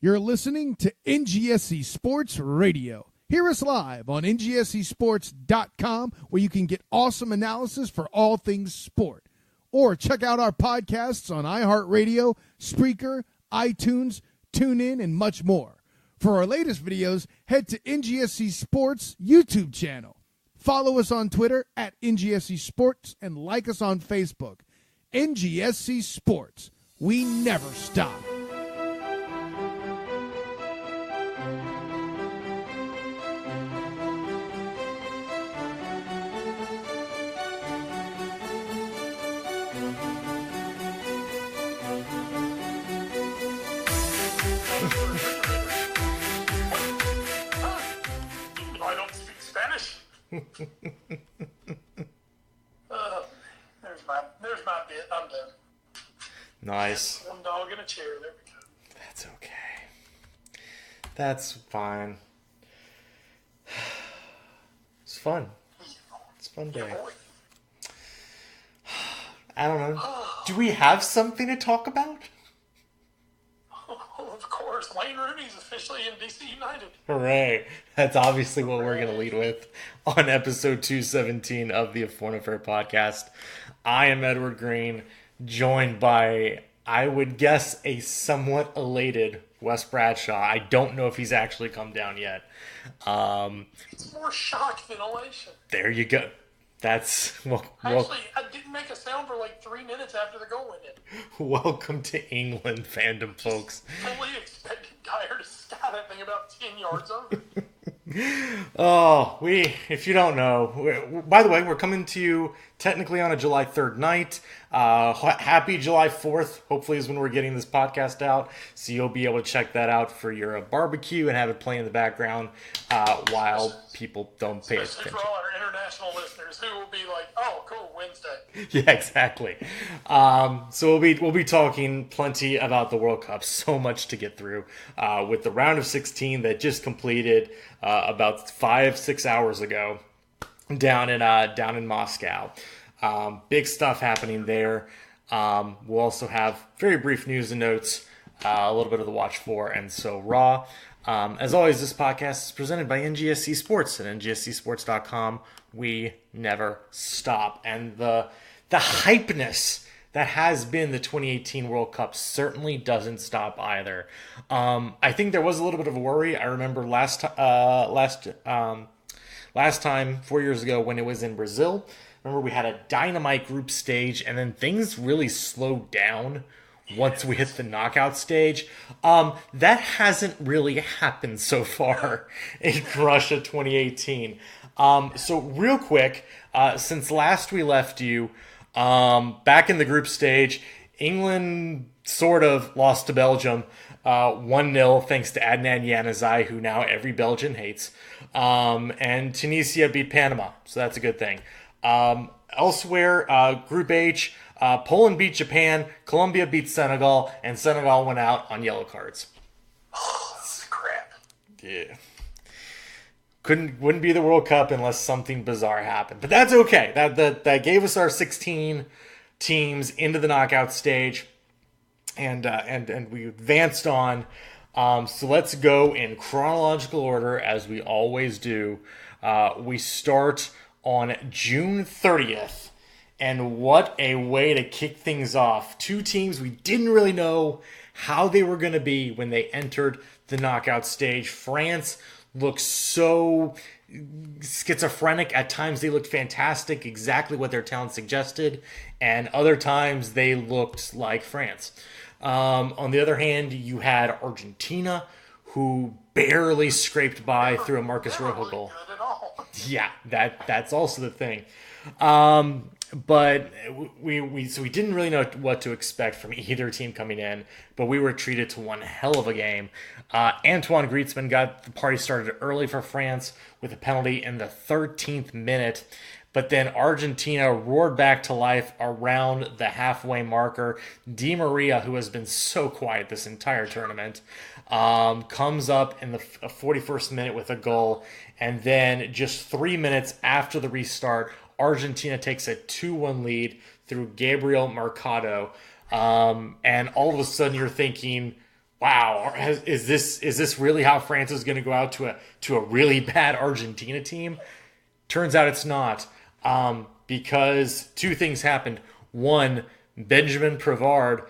You're listening to NGSC Sports Radio. Hear us live on NGSCsports.com, where you can get awesome analysis for all things sport. Or check out our podcasts on iHeartRadio, Spreaker, iTunes, TuneIn, and much more. For our latest videos, head to NGSC Sports YouTube channel. Follow us on Twitter at NGSC Sports and like us on Facebook. NGSC Sports. We never stop. I don't speak Spanish. There's my bit. I'm done. Nice. One dog in a chair. There we go. That's okay. That's fine. It's fun. It's a fun day. Yeah, boy. I don't know. Do we have something to talk about? Of course, Wayne Rooney's officially in DC United. Hooray. That's obviously what we're going to lead with on episode 217 of the A Foreign Affair podcast. I am Edward Green, joined by, I would guess, a somewhat elated Wes Bradshaw. I don't know if he's actually come down yet. It's more shock than elation. There you go. That's, Actually, I didn't make a sound for like 3 minutes after the goal went in. welcome to England fandom, folks. Fully expected Dyer to sky that thing about 10 yards over. Oh, if you don't know, by the way, we're coming to you technically on a July 3rd night. Happy July 4th, hopefully is when we're getting this podcast out. So you'll be able to check that out for your barbecue and have it play in the background while people don't pay Especially attention. for all our international listeners who will be like, oh, cool, Wednesday. Yeah, exactly. So we'll be talking plenty about the World Cup. So much to get through with the round of 16 that just completed about 5-6 hours ago down in Moscow. Big stuff happening there. We'll also have very brief news and notes, a little bit of the watch for, and so Raw. As always, this podcast is presented by NGSC Sports at ngscsports.com. We never stop. And the hypeness that has been the 2018 World Cup certainly doesn't stop either. I think there was a little bit of a worry. I remember last time, 4 years ago, when it was in Brazil. Remember, we had a dynamite group stage, and then things really slowed down once we hit the knockout stage. That hasn't really happened so far in Russia 2018. So real quick, since last we left you, back in the group stage, England sort of lost to Belgium 1-0 thanks to Adnan Januzaj, who now every Belgian hates. And Tunisia beat Panama, so that's a good thing. Elsewhere, Group H, Poland beat Japan, Colombia beat Senegal, and Senegal went out on yellow cards. Oh, this is crap. Yeah. Wouldn't be the World Cup unless something bizarre happened. But that's okay. That gave us our 16 teams into the knockout stage. And we advanced on. So let's go in chronological order as we always do. We start on June 30th. And what a way to kick things off. Two teams we didn't really know how they were going to be when they entered the knockout stage. France looked so schizophrenic. At times they looked fantastic, exactly what their talent suggested. And other times they looked like France. On the other hand, you had Argentina, who barely scraped by through a Marcus Rojo goal. Yeah, that's also the thing. But we didn't really know what to expect from either team coming in, but we were treated to one hell of a game. Antoine Griezmann got the party started early for France with a penalty in the 13th minute, but then Argentina roared back to life around the halfway marker. Di Maria, who has been so quiet this entire tournament, comes up in the 41st minute with a goal, and then just 3 minutes after the restart, Argentina takes a 2-1 lead through Gabriel Mercado. And all of a sudden you're thinking, wow, is this really how France is going to go out to a really bad Argentina team? Turns out it's not, because two things happened. One, Benjamin Pavard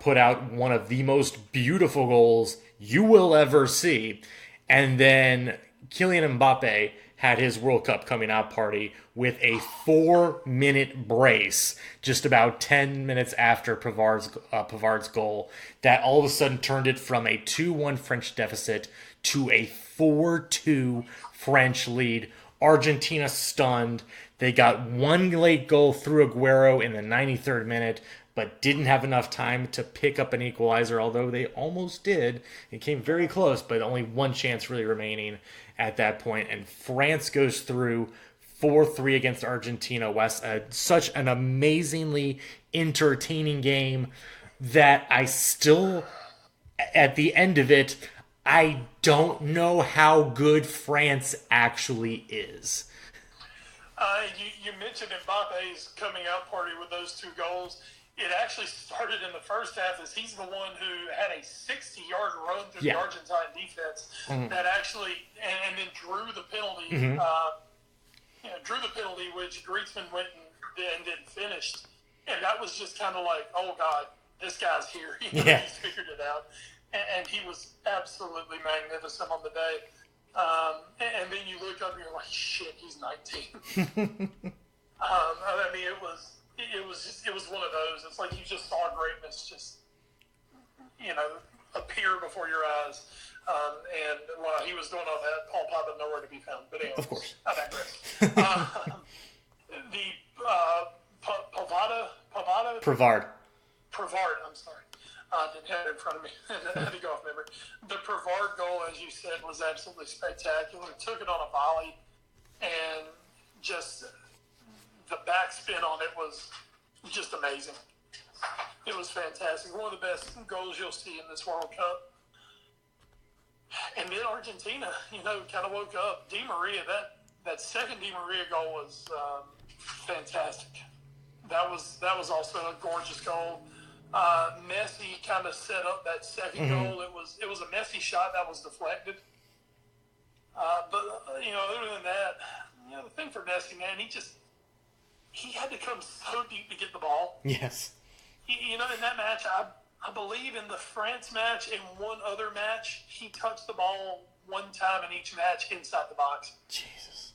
put out one of the most beautiful goals you will ever see, and then Kylian Mbappe had his World Cup coming out party with a 4-minute brace just about 10 minutes after Pavard's goal that all of a sudden turned it from a 2-1 French deficit to a 4-2 French lead. Argentina stunned. They got one late goal through Aguero in the 93rd minute, but didn't have enough time to pick up an equalizer, although they almost did. It came very close, but only one chance really remaining at that point. And France goes through 4-3 against Argentina. Such an amazingly entertaining game that I still, at the end of it, I don't know how good France actually is. You mentioned Mbappe's coming out party with those two goals. It actually started in the first half as he's the one who had a 60-yard run through the Argentine defense that actually, and then drew the penalty. Drew the penalty, which Griezmann went and then finished. And that was just kind of like, oh, God, this guy's here. He's figured it out. And he was absolutely magnificent on the day. And then you look up and you're like, shit, he's 19. I mean, it was one of those. It's like you just saw greatness just, appear before your eyes. And while he was doing all that, Paul Pogba nowhere to be found. But anyways, of course, I digress. Pavard. I'm sorry. Didn't have it in front of me. I had to go off memory. The Pavard goal, as you said, was absolutely spectacular. Took it on a volley, and just the backspin on it was just amazing. It was fantastic. One of the best goals you'll see in this World Cup. And then Argentina, kind of woke up. Di Maria, that second Di Maria goal was fantastic. That was also a gorgeous goal. Messi kind of set up that second goal. It was a Messi shot that was deflected. But other than that, the thing for Messi, man, he had to come so deep to get the ball. Yes. In that match, I believe in the France match and one other match, he touched the ball one time in each match inside the box. Jesus.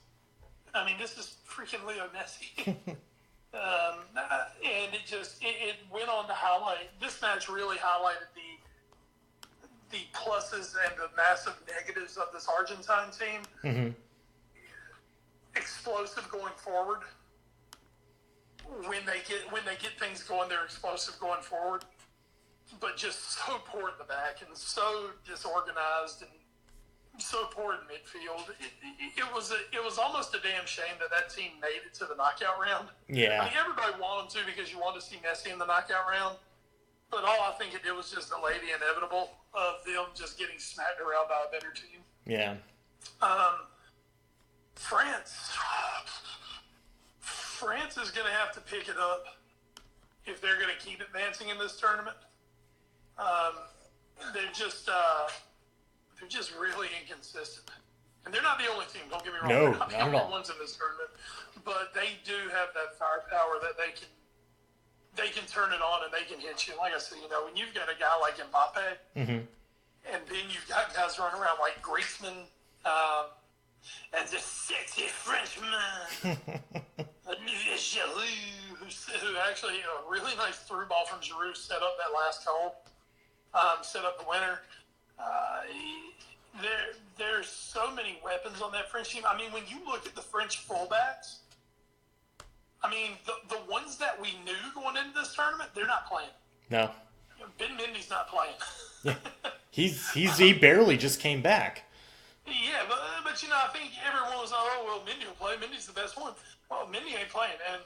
I mean, this is freaking Leo Messi. And it went on to highlight, this match really highlighted the pluses and the massive negatives of this Argentine team. Mm-hmm. Explosive going forward. When they get things going, they're explosive going forward. But just so poor at the back and so disorganized and so poor in midfield. It was almost a damn shame that team made it to the knockout round. Yeah. I mean, everybody wanted to because you wanted to see Messi in the knockout round. But all I think it did was just delay the inevitable of them just getting smacked around by a better team. Yeah. France is going to have to pick it up if they're going to keep advancing in this tournament. They're just really inconsistent. And they're not the only team, don't get me wrong. No, they're not the only ones in this tournament. But they do have that firepower that they can turn it on and they can hit you. Like I said, when you've got a guy like Mbappe, and then you've got guys running around like Griezmann, and the sexy Frenchman, Olivier Giroud, who actually a really nice through ball from Giroud set up that last goal, set up the winner. There's so many weapons on that French team. I mean, when you look at the French fullbacks, I mean, the ones that we knew going into this tournament, they're not playing. No. Ben Mendy's not playing. Yeah. He barely just came back. Yeah, but I think everyone was, Mendy will play. Mendy's the best one. Well, Mendy ain't playing, and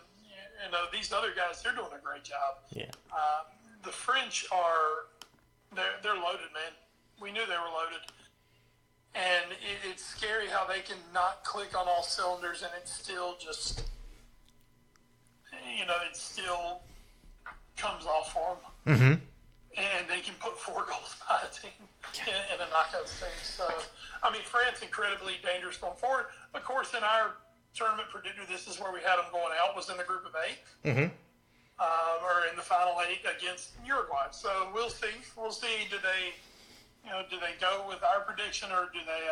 these other guys, they're doing a great job. Yeah. The French they're loaded, man. We knew they were loaded. And it's scary how they can not click on all cylinders and it still just, it still comes off for them. Mm-hmm. and they can put 4 goals by a team in a knockout stage. So, I mean, France incredibly dangerous going forward. Of course, in our tournament predictor, this is where we had them going out, was in the group of 8, or in the final 8 against Uruguay. So we'll see. We'll see. Do they go with our prediction, or do they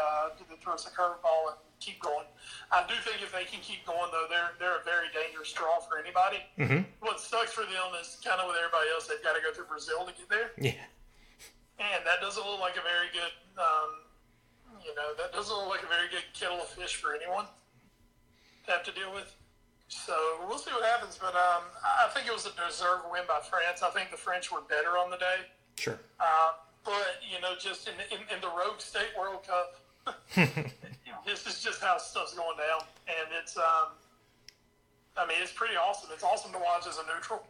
throw us a curveball and keep going? I do think if they can keep going, though, they're a very dangerous draw for anybody. What sucks for them is kind of with everybody else, they've got to go through Brazil to get there. Yeah. And that doesn't look like a very good, that doesn't look like a very good kettle of fish for anyone to have to deal with. So we'll see what happens. But I think it was a deserved win by France. I think the French were better on the day. Sure. But, just in the Rogue State World Cup, this is just how stuff's going down. And it's, it's pretty awesome. It's awesome to watch as a neutral.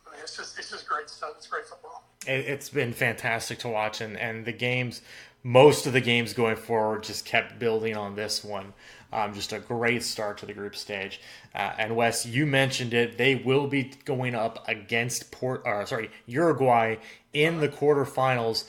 I mean, it's just great stuff. It's great football. It's been fantastic to watch, and the games, most of the games going forward just kept building on this one. Just a great start to the group stage. And Wes, you mentioned it. They will be going up against Uruguay in the quarterfinals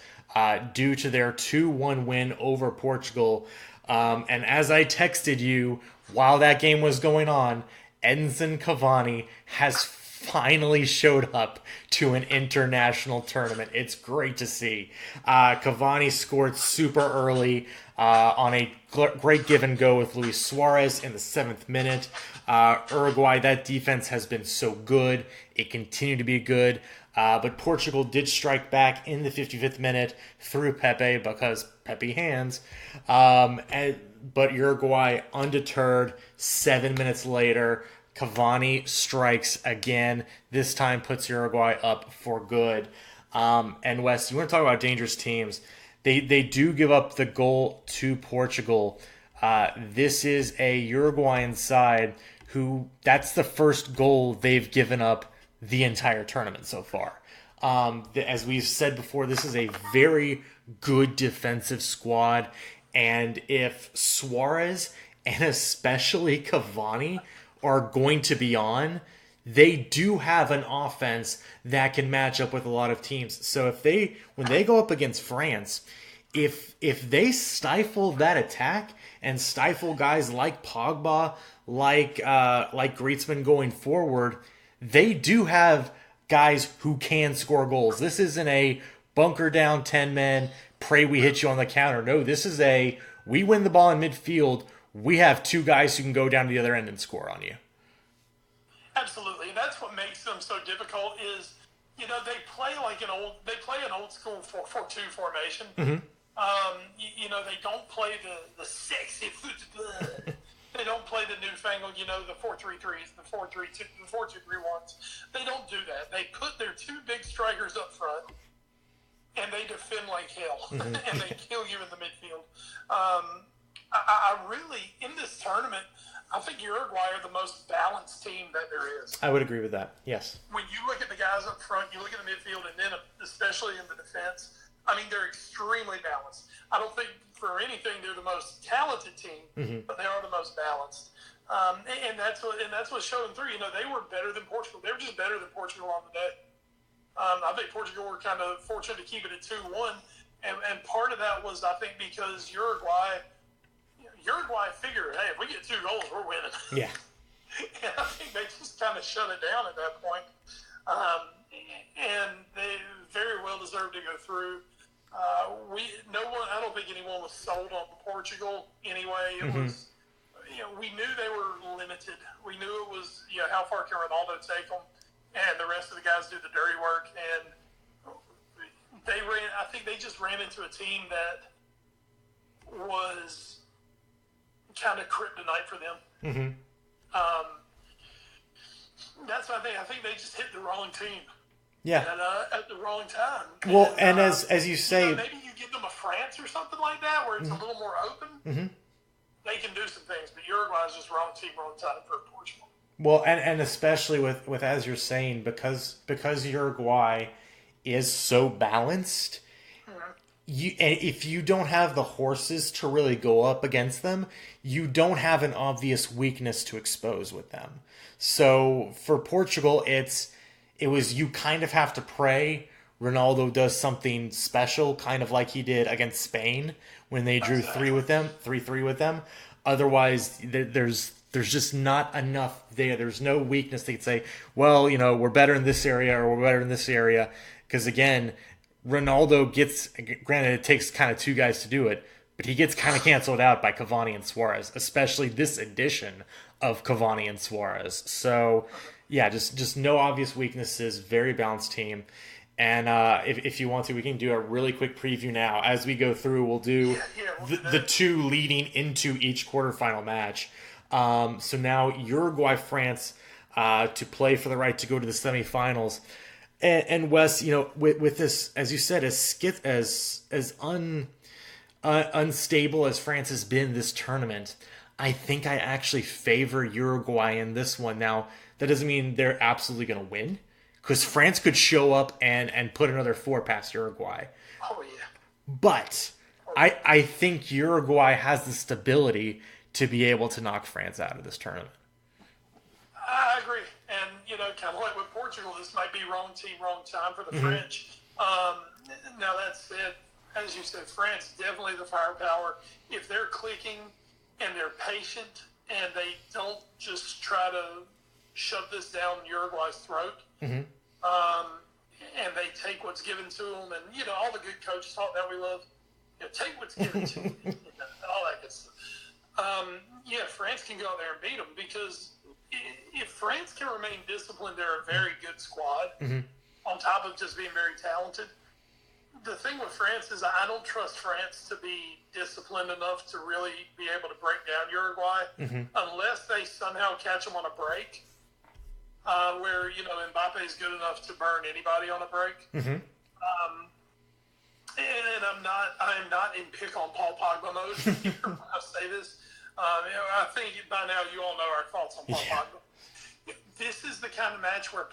due to their 2-1 win over Portugal. And as I texted you while that game was going on, Edinson Cavani has finally showed up to an international tournament. It's great to see. Cavani scored super early on a great give and go with Luis Suarez in the 7th minute. Uruguay, that defense has been so good. It continued to be good. But Portugal did strike back in the 55th minute through Pepe, because Pepe hands. But Uruguay undeterred. 7 minutes later, Cavani strikes again. This time puts Uruguay up for good. And Wes, you want to talk about dangerous teams? They do give up the goal to Portugal. This is a Uruguayan side who, that's the first goal they've given up the entire tournament so far. As we've said before, this is a very good defensive squad. And if Suarez and especially Cavani are going to be on, they do have an offense that can match up with a lot of teams. So when they go up against France, if they stifle that attack and stifle guys like Pogba, like Griezmann going forward, they do have guys who can score goals. This isn't a bunker down 10 men, pray we hit you on the counter. No, this is we win the ball in midfield. We have 2 guys who can go down to the other end and score on you. Absolutely. That's what makes them so difficult is, they play an old school 4-4-2 formation. They don't play the sexy football. They don't play the newfangled, the 4-3-3s, the 4-3-2, the 4-2-3-1s. They don't do that. They put their 2 big strikers up front, and they defend like hell, and they kill you in the midfield. I really, in this tournament, I think Uruguay are the most balanced team that there is. I would agree with that, yes. When you look at the guys up front, you look at the midfield, and then especially in the defense, they're extremely balanced. I don't think for anything they're the most talented team, but they are the most balanced. And that's what showed them through. They were better than Portugal. They were just better than Portugal on the day. I think Portugal were kind of fortunate to keep it at 2-1, and part of that was, I think, because Uruguay figured, hey, if we get 2 goals, we're winning. Yeah. And I think they just kind of shut it down at that point. And they very well deserved to go through. I don't think anyone was sold on Portugal anyway. It was, we knew they were limited. We knew it was, how far can Ronaldo take them, and the rest of the guys do the dirty work. And I think they just ran into a team that was kind of kryptonite for them. That's what I think. I think they just hit the wrong team. Yeah. At the wrong time. Well, and as you say, maybe you give them a France or something like that, where it's a little more open. They can do some things, but Uruguay is just wrong team, wrong time for Portugal. Well, and especially with as you're saying, because Uruguay is so balanced, if you don't have the horses to really go up against them, you don't have an obvious weakness to expose with them. So for Portugal, it was you kind of have to pray Ronaldo does something special, kind of like he did against Spain when they drew 3-3 with them. Otherwise, there's just not enough there. There's no weakness they could say, well, we're better in this area or we're better in this area. Because again, Ronaldo gets, granted, it takes kind of two guys to do it, but he gets kind of canceled out by Cavani and Suarez, especially this edition of Cavani and Suarez. So, yeah, just no obvious weaknesses, very balanced team. And if you want to, we can do a really quick preview now. As we go through, we'll do the two leading into each quarterfinal match. So now Uruguay, France, to play for the right to go to the semifinals. And Wes, with this, as you said, as unstable as France has been this tournament, I think I actually favor Uruguay in this one. Now, that doesn't mean they're absolutely going to win, because France could show up and put another 4 past Uruguay. Oh, yeah. But I think Uruguay has the stability to be able to knock France out of this tournament. I agree. And, kind of like with Portugal, this might be wrong team, wrong time for the French. Now, that said, as you said, France, definitely the firepower. If they're clicking and they're patient and they don't just try to shove this down Uruguay's throat, and they take what's given to them, and, all the good coach talk that we love, take what's given to you, all that good stuff. France can go out there and beat them, because if France can remain disciplined, they're a very good squad, on top of just being very talented. The thing with France is I don't trust France to be disciplined enough to really be able to break down Uruguay, unless they somehow catch them on a break, where, Mbappe is good enough to burn anybody on a break. And I am not in pick on Paul Pogba mode when I say this. I think by now you all know our thoughts on Paul Pogba. This is the kind of match where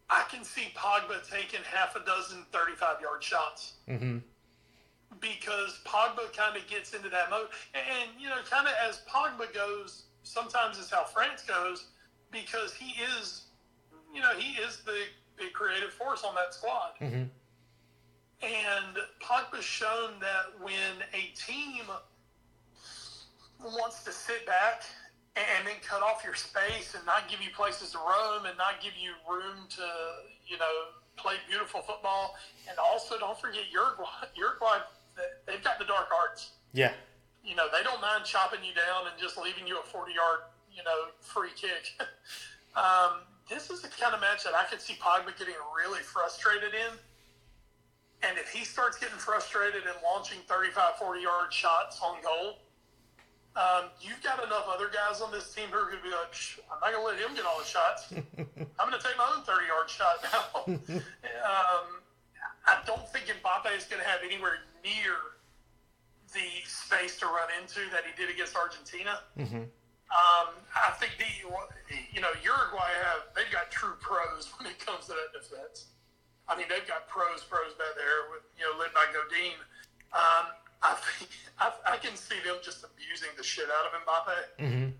I can see Pogba taking half a dozen 35-yard shots. Because Pogba kind of gets into that mode. And, kind of as Pogba goes, sometimes it's how France goes, because he is the big creative force on that squad. And Pogba's shown that when a team wants to sit back and then cut off your space and not give you places to roam and not give you room to, play beautiful football. And also, don't forget Uruguay, they've got the dark arts. Yeah. They don't mind chopping you down and just leaving you a 40-yard, free kick. This is the kind of match that I could see Pogba getting really frustrated in. And if he starts getting frustrated and launching 35, 40-yard shots on goal, you've got enough other guys on this team who are going to be like, I'm not going to let him get all the shots. I'm going to take my own 30-yard shot now. I don't think Mbappe is going to have anywhere near the space to run into that he did against Argentina. I think Uruguay they've got true pros when it comes to that defense. I mean, they've got pros back there with, led by Godin. I can see them just abusing the shit out of Mbappe,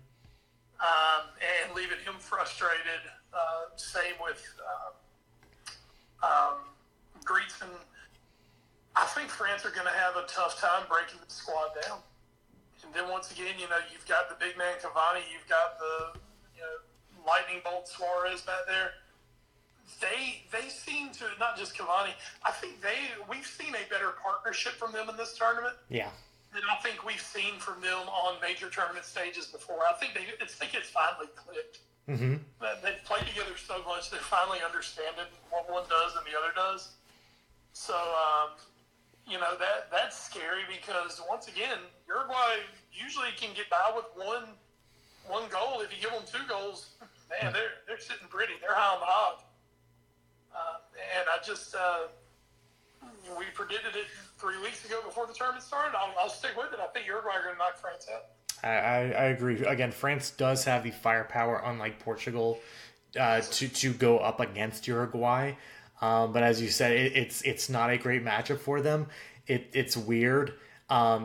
and leaving him frustrated. Same with Griezmann. I think France are going to have a tough time breaking the squad down. And then once again, you've got the big man Cavani, you've got the lightning bolt Suarez back there. They seem to, not just Cavani, I think we've seen a better partnership from them in this tournament. Yeah. Than I think we've seen from them on major tournament stages before. I think it's finally clicked. They've played together so much they finally understand what one does and the other does. So, that's scary, because once again, Uruguay usually can get by with one goal. If you give them 2 goals, man, they're sitting pretty. They're high on the hog. And I just, we predicted it 3 weeks ago before the tournament started. I'll stick with it. I think Uruguay are going to knock France out. I agree. Again, France does have the firepower, unlike Portugal, to go up against Uruguay. But as you said, it's not a great matchup for them. It's weird.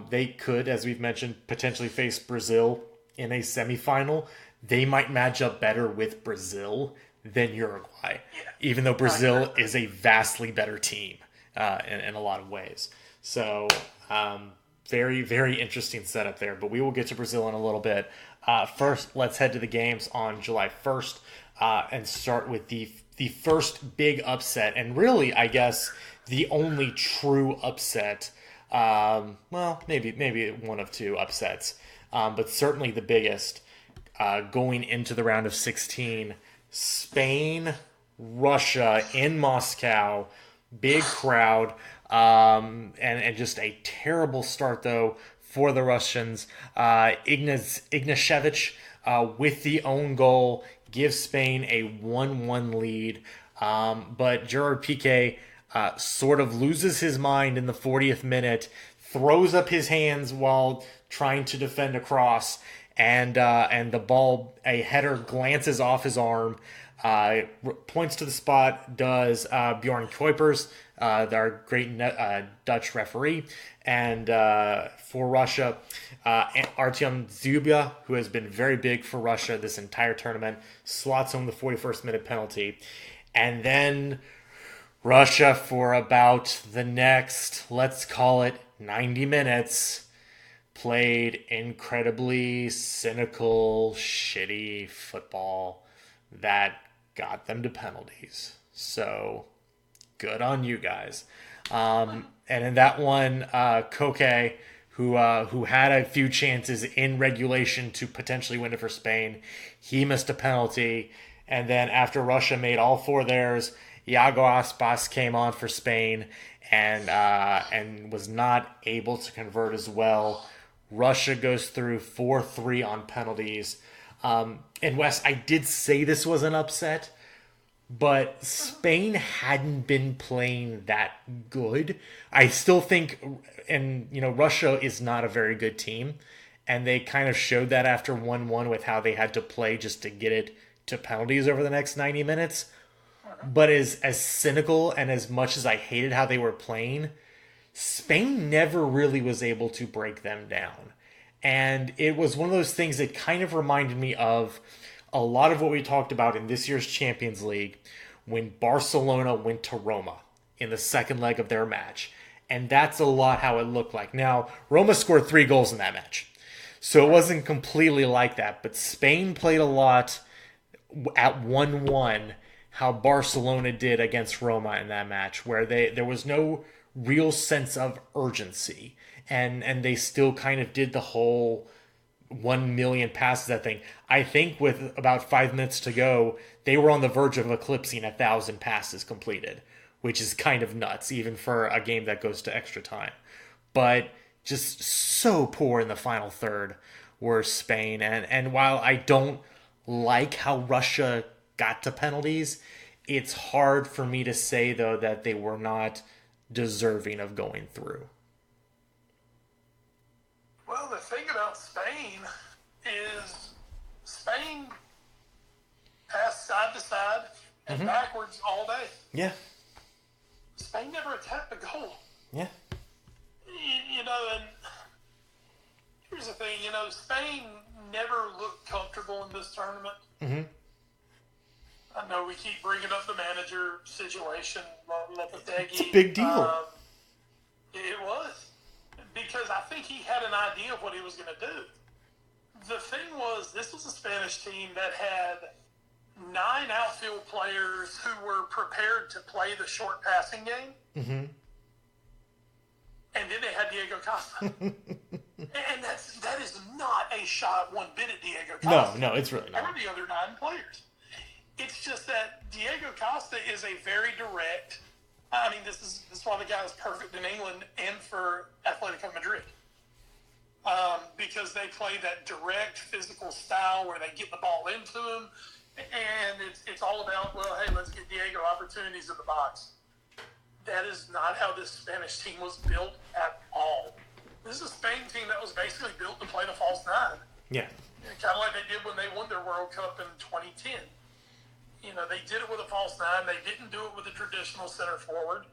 They could, as we've mentioned, potentially face Brazil in a semifinal. They might match up better with Brazil than Uruguay, even though Brazil is a vastly better team in a lot of ways. So very, very interesting setup there. But we will get to Brazil in a little bit. First, let's head to the games on July 1st and start with the first big upset, and really, I guess, the only true upset. Well, maybe one of two upsets, but certainly the biggest going into the round of 16. Spain, Russia in Moscow, big crowd, and just a terrible start though for the Russians. Ignashevich with the own goal gives Spain a 1-1 lead, but Gerard Piqué sort of loses his mind in the 40th minute, throws up his hands while trying to defend a cross, and the ball, a header, glances off his arm. Points to the spot does Bjorn Kuipers, our great Dutch referee, and for Russia, Artyom Zubia, who has been very big for Russia this entire tournament, slots home the 41st minute penalty, and then Russia for about the next, let's call it 90 minutes, played incredibly cynical, shitty football that got them to penalties. So, good on you guys. And in that one, Koke, who had a few chances in regulation to potentially win it for Spain, he missed a penalty. And then after Russia made all four of theirs, Iago Aspas came on for Spain and was not able to convert as well. Russia goes through 4-3 on penalties. And Wes, I did say this was an upset, but Spain hadn't been playing that good. I still think, and Russia is not a very good team, and they kind of showed that after 1-1 with how they had to play just to get it to penalties over the next 90 minutes. But as cynical and as much as I hated how they were playing, Spain never really was able to break them down. And it was one of those things that kind of reminded me of a lot of what we talked about in this year's Champions League when Barcelona went to Roma in the second leg of their match. And that's a lot how it looked like. Now, Roma scored 3 goals in that match, so it wasn't completely like that. But Spain played a lot at 1-1, how Barcelona did against Roma in that match, where there was no real sense of urgency. And they still kind of did the whole 1 million passes, that thing. I think with about 5 minutes to go, they were on the verge of eclipsing 1,000 passes completed, which is kind of nuts, even for a game that goes to extra time. But just so poor in the final third were Spain. And while I don't like how Russia got to penalties, it's hard for me to say, though, that they were not deserving of going through. Well, the thing about Spain is Spain passed side to side and backwards all day. Yeah. Spain never attacked the goal. Yeah. And here's the thing, Spain never looked comfortable in this tournament. Mm-hmm. I know we keep bringing up the manager situation, Lopetegui. It's a big deal. It was. Because I think he had an idea of what he was going to do. The thing was, this was a Spanish team that had 9 outfield players who were prepared to play the short passing game. Mm-hmm. And then they had Diego Costa. And that is not a shot one bit at Diego Costa. No, it's really not. Or the other 9 players. It's just that Diego Costa is a very direct... I mean, this is why the guy is perfect in England and for Atletico Madrid. Because they play that direct physical style where they get the ball into him, and it's all about, well, hey, let's get Diego opportunities in the box. That is not how this Spanish team was built at all. This is a Spain team that was basically built to play the false 9. Yeah. Kind of like they did when they won their World Cup in 2010. They did it with a false 9. They didn't do it with a traditional center forward.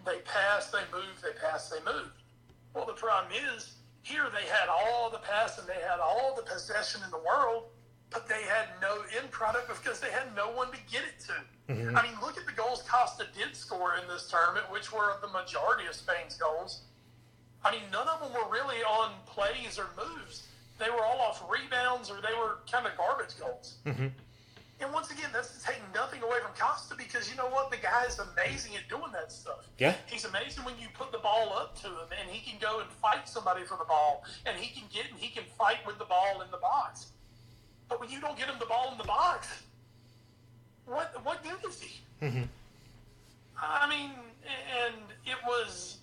They passed, they moved, they passed, they moved. Well, the problem is, here they had all the pass and they had all the possession in the world, but they had no end product because they had no one to get it to. I mean, look at the goals Costa did score in this tournament, which were the majority of Spain's goals. I mean, none of them were really on plays or moves. They were all off rebounds, or they were kind of garbage goals. And once again, that's taking nothing away from Costa, because you know what? The guy is amazing at doing that stuff. Yeah. He's amazing when you put the ball up to him, and he can go and fight somebody for the ball, and he can get and he can fight with the ball in the box. But when you don't get him the ball in the box, what good is he? I mean, and it was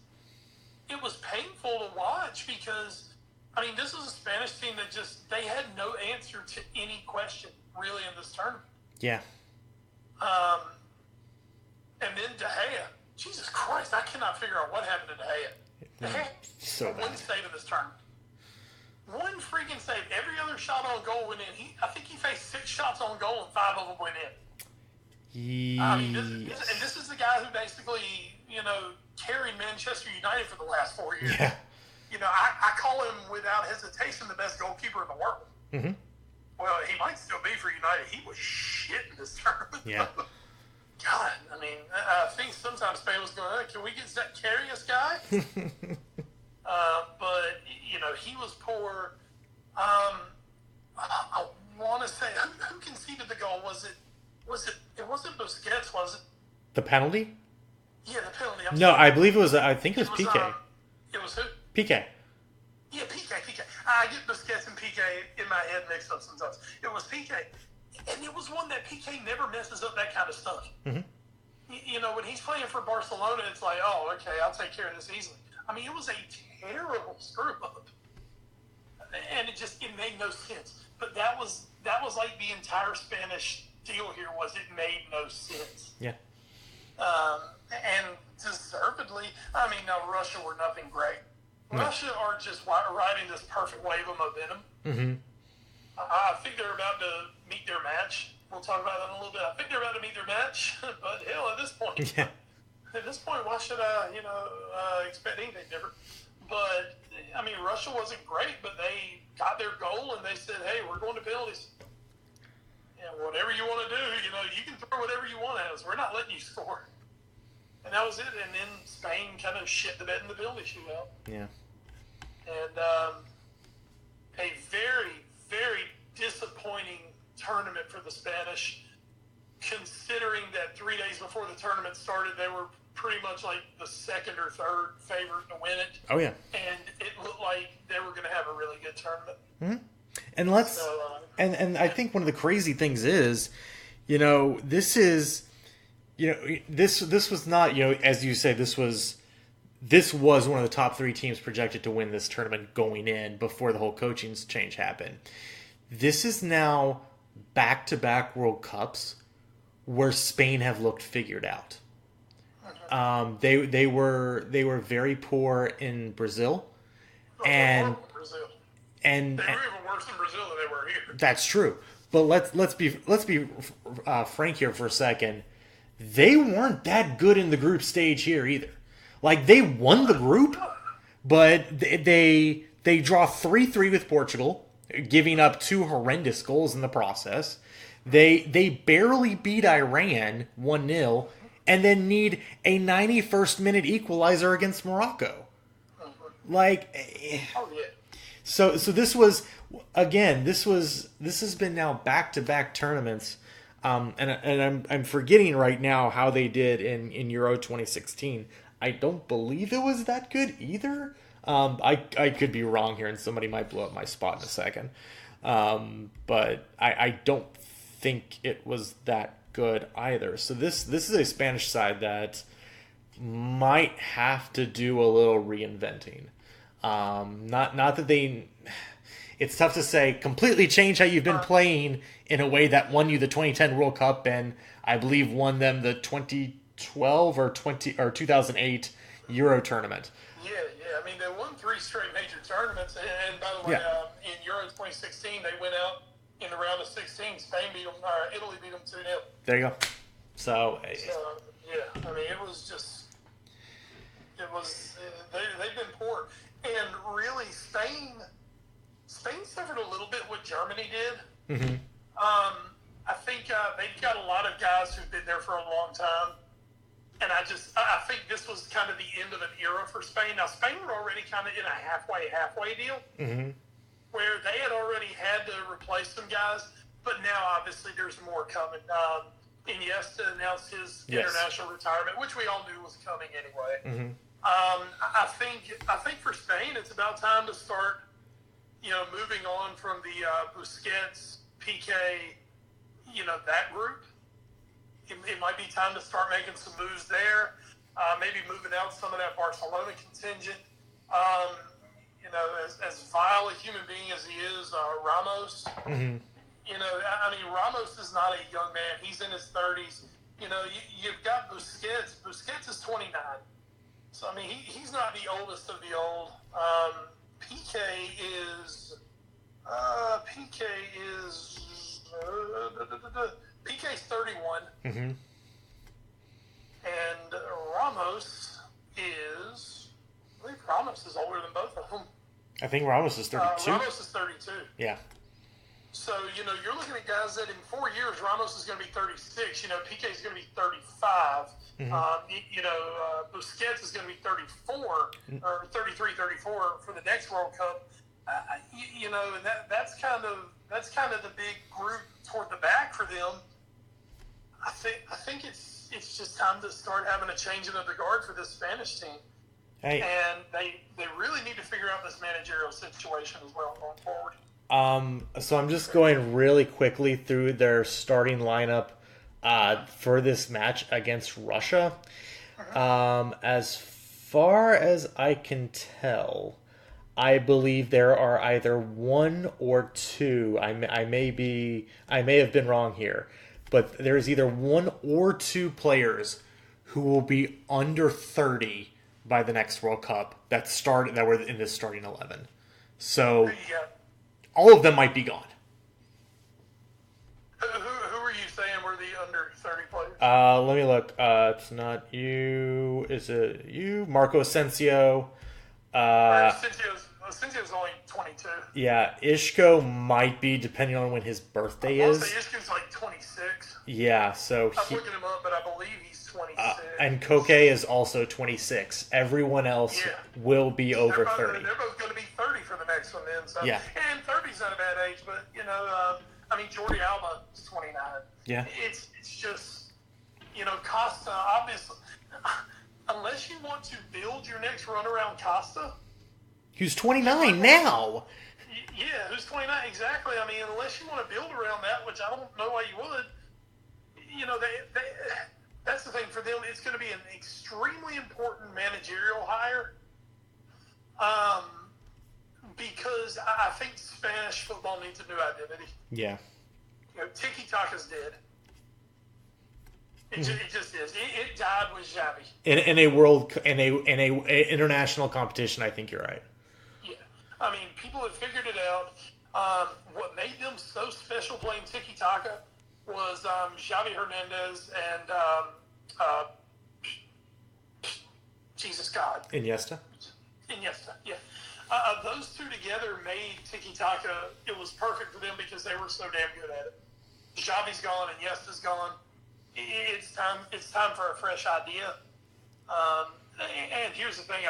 painful to watch, because I mean, this is a Spanish team that just, they had no answer to any question really in this tournament. Yeah. And then De Gea, Jesus Christ, I cannot figure out what happened to De Gea. De Gea, So bad. one save in this tournament. One freaking save. Every other shot on goal went in. I think he faced 6 shots on goal and 5 of them went in. I mean, this is the guy who basically, carried Manchester United for the last 4 years. Yeah. I call him without hesitation the best goalkeeper in the world. Well, he might still be for United. He was shit in this tournament. Yeah. God, I mean, I think sometimes Spain was going, can we get that Karius guy? But, he was poor. I want to say, who conceded the goal? It wasn't Busquets, was it? The penalty? Yeah, the penalty. I believe it was, I think it was PK. It was who? PK. Yeah, PK. I get Busquets and PK in my head mixed up sometimes. It was PK. And it was one that PK never messes up that kind of stuff. When he's playing for Barcelona, it's like, oh, okay, I'll take care of this easily. I mean, it was a terrible screw-up. And it made no sense. But that was like the entire Spanish deal here, was it made no sense. Yeah. And deservedly, I mean, now Russia were nothing great. Russia are just riding this perfect wave of momentum. I think they're about to meet their match. We'll talk about that in a little bit. I think they're about to meet their match, but hell, at this point, why should I, expect anything different? But I mean, Russia wasn't great, but they got their goal and they said, "Hey, we're going to penalties. And whatever you want to do, you can throw whatever you want at us. We're not letting you score." And that was it. And then Spain kind of shit the bed in the penalty shootout. Yeah. And a very, very disappointing tournament for the Spanish, considering that 3 days before the tournament started, they were pretty much like the second or third favorite to win it. Oh, yeah. And it looked like they were going to have a really good tournament. And and I think one of the crazy things is, this is, this was not, as you say, this was one of the top 3 teams projected to win this tournament going in before the whole coaching change happened. This is now back-to-back World Cups where Spain have looked figured out. They were very poor in Brazil, and they were even worse in Brazil than they were here. That's true. But let's be frank here for a second. They weren't that good in the group stage here either. Like, they won the group, but they draw 3-3 with Portugal, giving up 2 horrendous goals in the process. They barely beat Iran 1-0, and then need a 91st minute equalizer against Morocco. So this was, again, this has been now back-to-back tournaments. And I'm forgetting right now how they did in Euro 2016. I don't believe it was that good either. I could be wrong here, and somebody might blow up my spot in a second. But I don't think it was that good either. So this is a Spanish side that might have to do a little reinventing. Not that they. It's tough to say completely change how you've been playing in a way that won you the 2010 World Cup and I believe won them the 2012 or 2008 Euro tournament. Yeah. I mean, they won 3 straight major tournaments, and by the way, in Euro 2016, they went out in the round of 16. Italy beat them 2-0. There you go. So I mean, it was they've been poor, and really Spain suffered a little bit what Germany did. I think they've got a lot of guys who've been there for a long time. And I think this was kind of the end of an era for Spain. Now, Spain were already kind of in a halfway deal, where they had already had to replace some guys, but now obviously there's more coming. Iniesta announced his international retirement, which we all knew was coming anyway. I think for Spain, it's about time to start, moving on from the Busquets, PK, that group. It might be time to start making some moves there. Maybe moving out some of that Barcelona contingent. As vile a human being as he is, Ramos. Ramos is not a young man. He's in his 30s. You've got Busquets. Busquets is 29. So, he's not the oldest of the old. PK is 31. And Ramos is, I believe Ramos is older than both of them. I think Ramos is 32. Ramos is 32. Yeah. So, you're looking at guys that in 4 years, Ramos is going to be 36. PK is going to be 35. Busquets is going to be 34 or 33, 34 for the next World Cup. And that's kind of the big group toward the back for them. I think it's just time to start having a changing of the guard for this Spanish team. Hey. And they really need to figure out this managerial situation as well going forward. So I'm just going really quickly through their starting lineup for this match against Russia. As far as I can tell, I believe there are either one or two. I may have been wrong here, but there's either one or two players who will be under 30 by the next World Cup that were in this starting 11. So all of them might be gone. Who are you saying were the under 30 players? Let me look. It's not you. Is it you? Marco Asensio. Asensio's only 22. Yeah, Isco might be, depending on when his birthday is. Isco's like 26. Yeah, so I'm looking him up, but I believe he's 26. And Koke is also 26. Everyone else will be over 30. They're both going to be 30 for the next one then. So. Yeah. And 30's not a bad age, but, Jordi Alba is 29. Yeah. It's just, Costa, obviously, unless you want to build your next run around Costa. Who's 29 now. Yeah, who's 29, exactly. Unless you want to build around that, which I don't know why you would, that's the thing for them. It's going to be an extremely important managerial hire because I think Spanish football needs a new identity. Yeah. Tiki-taka's dead. It just is. It died with Xavi. In a international competition, I think you're right. Yeah. People have figured it out. What made them so special playing tiki-taka was Xavi Hernandez and Jesus God. Iniesta, yeah. Those two together made tiki-taka. It was perfect for them because they were so damn good at it. Xavi's gone, Iniesta's gone. It's time for a fresh idea. And here's the thing.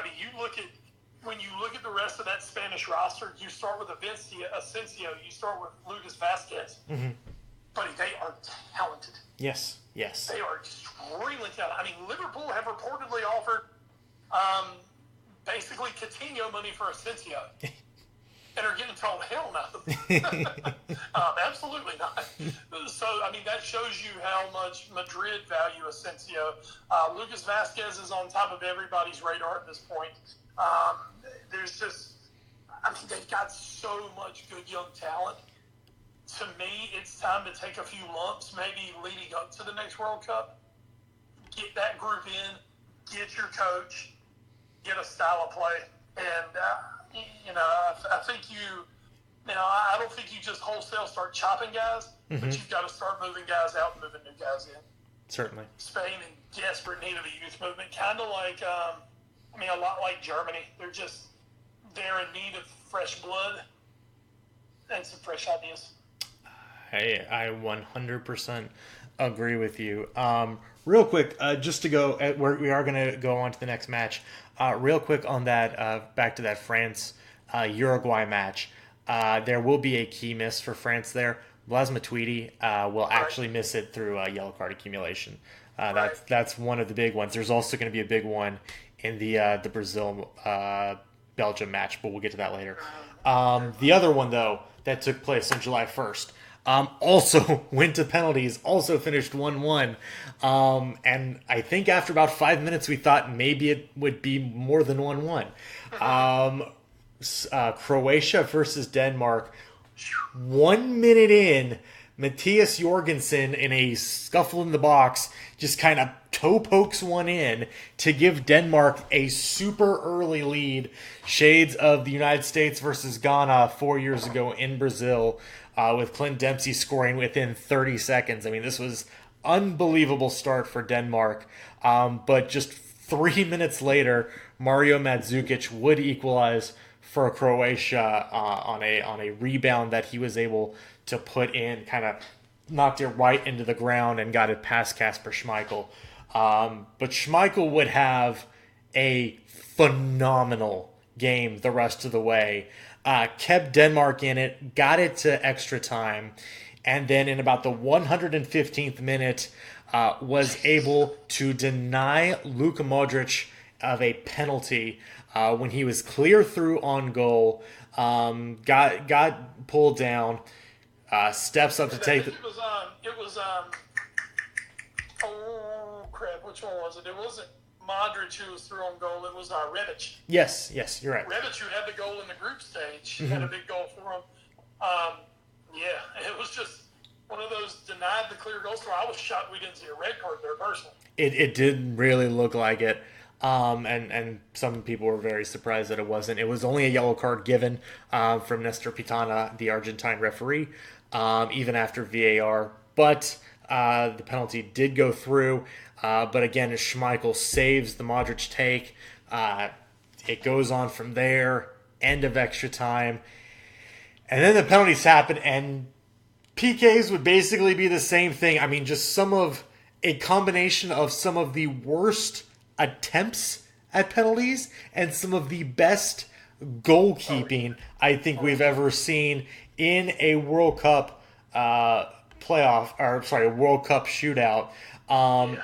When you look at the rest of that Spanish roster, you start with Asensio, you start with Lucas Vazquez. Buddy, they are talented. Yes. They are extremely talented. Liverpool have reportedly offered basically Coutinho money for Asensio. And are getting told, hell no. Absolutely not. So, that shows you how much Madrid value Asensio. Lucas Vazquez is on top of everybody's radar at this point. There's just, they've got so much good young talent. To me, it's time to take a few lumps, maybe leading up to the next World Cup. Get that group in, get your coach, get a style of play, and I think I don't think you just wholesale start chopping guys, but you've got to start moving guys out and moving new guys in. Certainly. Spain in desperate need of a youth movement, kind of like, a lot like Germany. They're in need of fresh blood and some fresh ideas. I 100% agree with you. Real quick, just to go, we are going to go on to the next match. Real quick on that, back to that France Uruguay match. There will be a key miss for France there. Blas Matuidi will actually miss it through yellow card accumulation. That's one of the big ones. There's also going to be a big one in the Brazil Belgium match, but we'll get to that later. The other one though that took place on July 1st also went to penalties, also finished 1-1. And I think after about 5 minutes we thought maybe it would be more than 1-1. Croatia versus Denmark. 1 minute in, Matthias Jorgensen, in a scuffle in the box, just kind of toe pokes one in to give Denmark a super early lead. Shades of the United States versus Ghana 4 years ago in Brazil, with Clint Dempsey scoring within 30 seconds. I mean, this was unbelievable start for Denmark. But just 3 minutes later, Mario Mandzukic would equalize for Croatia on a rebound that he was able to put in, kind of knocked it right into the ground and got it past Kasper Schmeichel. But Schmeichel would have a phenomenal game the rest of the way. Kept Denmark in it, got it to extra time, and then in about the 115th minute was able to deny Luka Modric of a penalty when he was clear through on goal, got pulled down, steps up to take... It was oh crap, which one was it? It wasn't Modric who was through on goal, it was Rebic. Yes, you're right. Rebic, who had the goal in the group stage, had a big goal for him. Yeah, it was just one of those denied the clear goals. I was shocked we didn't see a red card there personally. It didn't really look like it. And some people were very surprised that it wasn't. It was only a yellow card given from Nestor Pitana, the Argentine referee, even after VAR. But the penalty did go through. But again, as Schmeichel saves the Modric take, it goes on from there, end of extra time. And then the penalties happen, and PKs would basically be the same thing. I mean, just a combination of some of the worst attempts at penalties and some of the best goalkeeping I think we've ever seen in a World Cup World Cup shootout.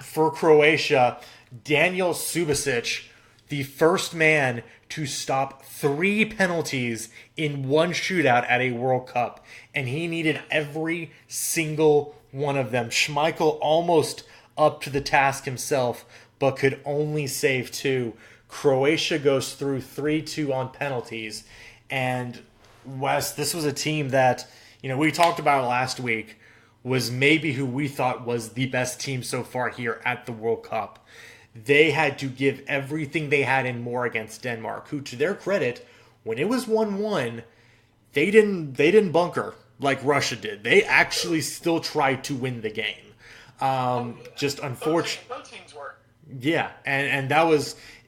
For Croatia, Daniel Subasic, the first man to stop 3 penalties in one shootout at a World Cup, and he needed every single one of them. Schmeichel almost up to the task himself, but could only save 2. Croatia goes through 3-2 on penalties. And Wes, this was a team that, we talked about last week, was maybe who we thought was the best team so far here at the World Cup. They had to give everything they had and more against Denmark, who, to their credit, when it was 1-1, they didn't bunker like Russia did. They actually still tried to win the game. Just unfortunate. Both teams were. Yeah, and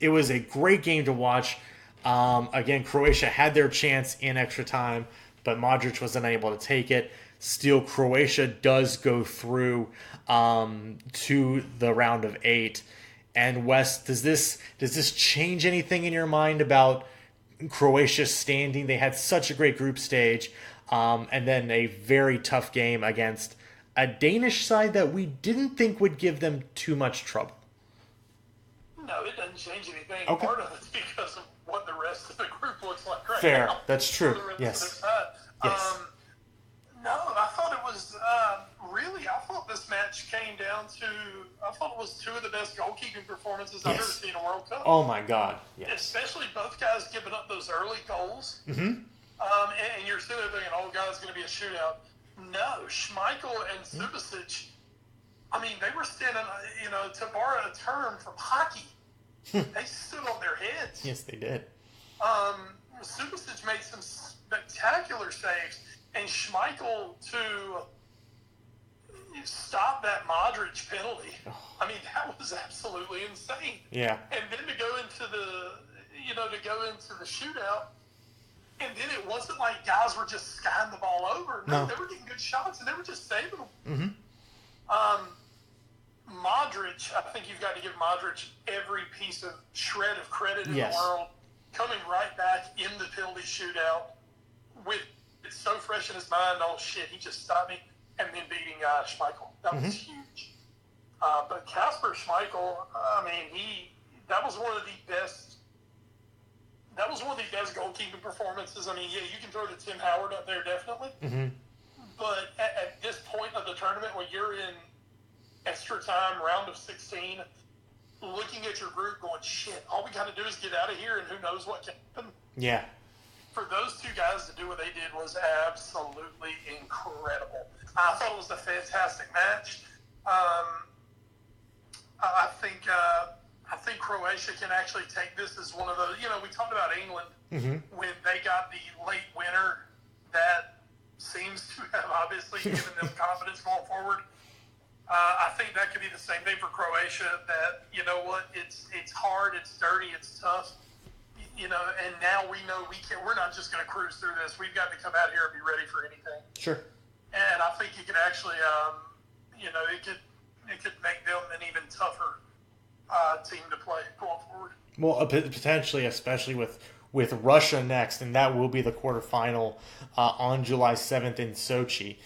it was a great game to watch. Again, Croatia had their chance in extra time, but Modric was unable to take it. Still, Croatia does go through to the round of 8. And Wes, does this change anything in your mind about Croatia's standing? They had such a great group stage, and then a very tough game against a Danish side that we didn't think would give them too much trouble. No, it doesn't change anything. Okay. Part of it's because of what the rest of the group looks like right Fair. now. That's true. Yes. Yes. No, I thought it was I thought this match came down to, I thought it was 2 of the best goalkeeping performances I've ever seen in a World Cup. Oh my God. Yes. Especially both guys giving up those early goals. Mm-hmm. And you're sitting there thinking, God, it's going to be a shootout. No, Schmeichel and Subasic, I mean, they were standing, to borrow a term from hockey, they stood on their heads. Yes, they did. Subasic made some spectacular saves, and Schmeichel to stop that Modric penalty. I mean, that was absolutely insane. Yeah. And then to go into the shootout, And then it wasn't like guys were just skying the ball over. No, they were getting good shots, and they were just saving them. Modric, I think you've got to give Modric every piece of shred of credit in the world. Coming right back in the penalty shootout with it's so fresh in his mind. Oh shit, he just stopped me, and then beating Schmeichel. That was huge. But Kasper Schmeichel, I mean, that was one of the best. That was one of the best goalkeeping performances. I mean, yeah, you can throw the Tim Howard up there definitely, but at this point of the tournament, when you're in extra time, round of 16, looking at your group going, shit, all we got to do is get out of here and who knows what can happen. Yeah. For those two guys to do what they did was absolutely incredible. I thought it was a fantastic match. I think Croatia can actually take this as one of those, we talked about England when they got the late winner. That seems to have obviously given them confidence going forward. I think that could be the same thing for Croatia, that, you know what, it's hard, it's dirty, it's tough, and now we know we're not just going to cruise through this. We've got to come out here and be ready for anything. Sure. And I think it could actually, it could make them an even tougher team to play going forward. Well, potentially, especially with Russia next, and that will be the quarterfinal on July 7th in Sochi.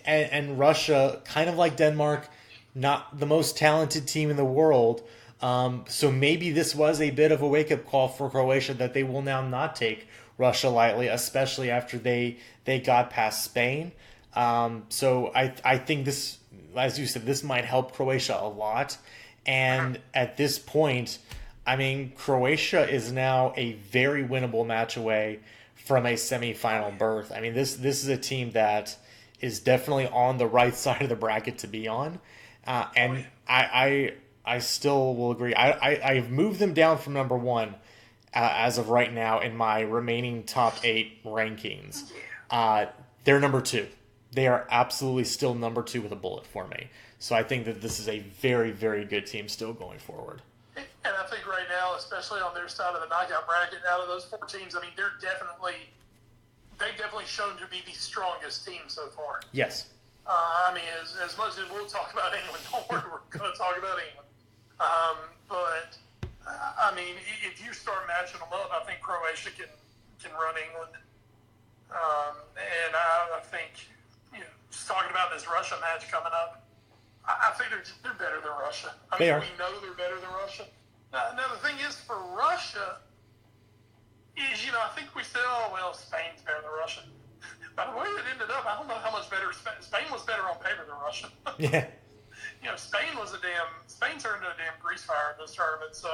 And Russia, kind of like Denmark, not the most talented team in the world. So maybe this was a bit of a wake-up call for Croatia that they will now not take Russia lightly, especially after they got past Spain. So I think this, as you said, this might help Croatia a lot. And at this point, I mean, Croatia is now a very winnable match away from a semifinal berth. I mean, this is a team that is definitely on the right side of the bracket to be on. And I still will agree. I've moved them down from number one as of right now in my remaining top 8 rankings. They're number 2. They are absolutely still number 2 with a bullet for me. So I think that this is a very, very good team still going forward. And I think right now, especially on their side of the knockout bracket, out of those 4 teams, I mean, they've definitely shown to be the strongest team so far. Yes. I mean, as much as we'll talk about England, don't worry, we're going to talk about England. But I mean, if you start matching them up, I think Croatia can run England. And I think, just talking about this Russia match coming up, I think they're better than Russia. I mean, we know they're better than Russia. Now, the thing is, for Russia, is, I think we said, Spain's better than Russia. By the way it ended up, I don't know how much better Spain was better on paper than Russia. Yeah. Spain turned into a damn grease fire in this tournament. So,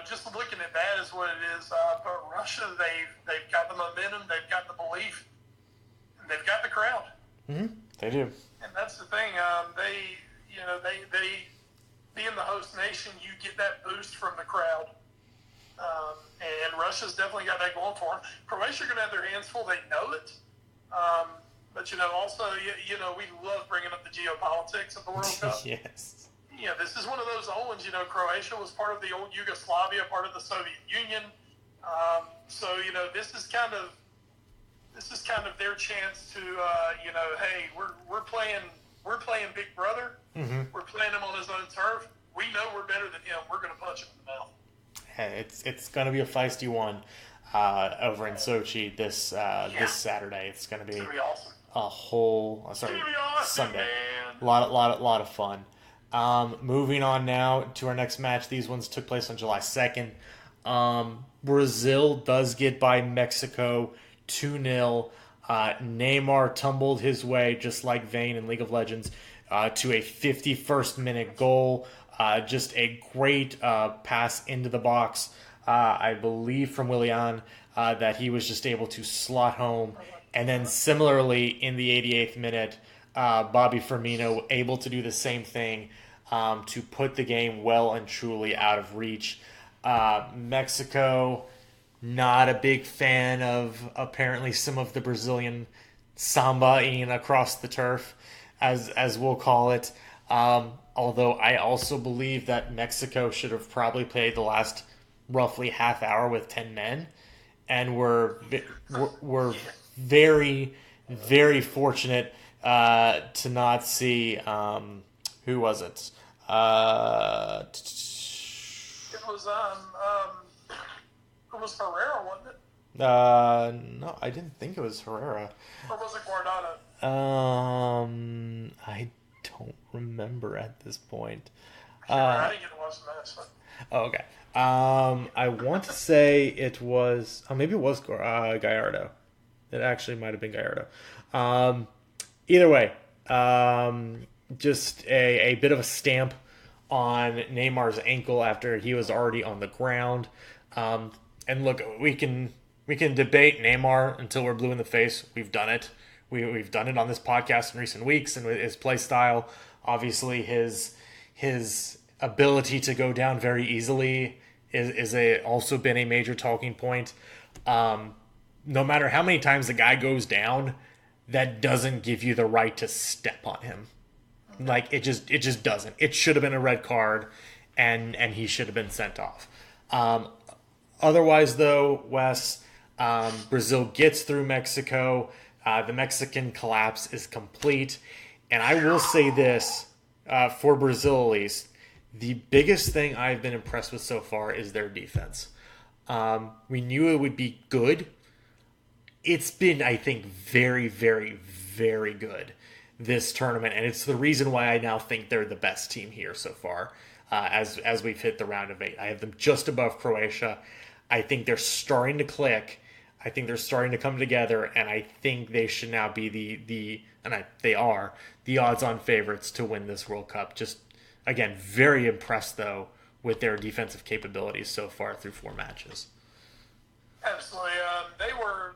just looking at that is what it is. But Russia, they've got the momentum, they've got the belief, and they've got the crowd. Mm-hmm. They do. And that's the thing. They being the host nation, you get that boost from the crowd. And Russia's definitely got that going for them. Croatia are going to have their hands full. They know it. But, also, we love bringing up the geopolitics of the World Cup. Yes. This is one of those old ones. Croatia was part of the old Yugoslavia, part of the Soviet Union. So, this is kind of their chance to, hey, we're playing Big Brother. Mm-hmm. We're playing him on his own turf. We know we're better than him. We're going to punch him in the mouth. It's going to be a feisty one over in Sochi this Saturday. It's going to be awesome. Sunday. Man. A lot of fun. Moving on now to our next match. These ones took place on July 2nd. Brazil does get by Mexico 2-0. Neymar tumbled his way, just like Vayne in League of Legends, to a 51st minute goal. Just a great pass into the box, I believe, from Willian, that he was just able to slot home. And then similarly, in the 88th minute, Bobby Firmino able to do the same thing to put the game well and truly out of reach. Mexico, not a big fan of apparently some of the Brazilian samba-ing across the turf, as we'll call it. Although I also believe that Mexico should have probably played the last roughly half hour with 10 men, and we're very, very fortunate to not see who was it? It was Herrera, wasn't it? No, I didn't think it was Herrera. Or was it Guardado? I don't remember at this point. I didn't get to watch the match. Oh, okay. I want to say it was. Oh, maybe it was Gallardo. It actually might have been Gallardo. Either way, just a bit of a stamp on Neymar's ankle after he was already on the ground. And look, we can debate Neymar until we're blue in the face. We've done it. We've done it on this podcast in recent weeks, and with his play style, obviously his ability to go down very easily is also been a major talking point. No matter how many times the guy goes down, that doesn't give you the right to step on him. Like, it just doesn't. It should have been a red card, and he should have been sent off. Otherwise, though, Wes, Brazil gets through Mexico. The Mexican collapse is complete. And I will say this, for Brazil at least, the biggest thing I've been impressed with so far is their defense. We knew it would be good. It's been, I think, very, very, very good this tournament. And it's the reason why I now think they're the best team here so far, as we've hit the round of 8. I have them just above Croatia. I think they're starting to click. I think they're starting to come together, and I think they should now be they are the odds-on favorites to win this World Cup. Just, again, very impressed, though, with their defensive capabilities so far through 4 matches. Absolutely. They were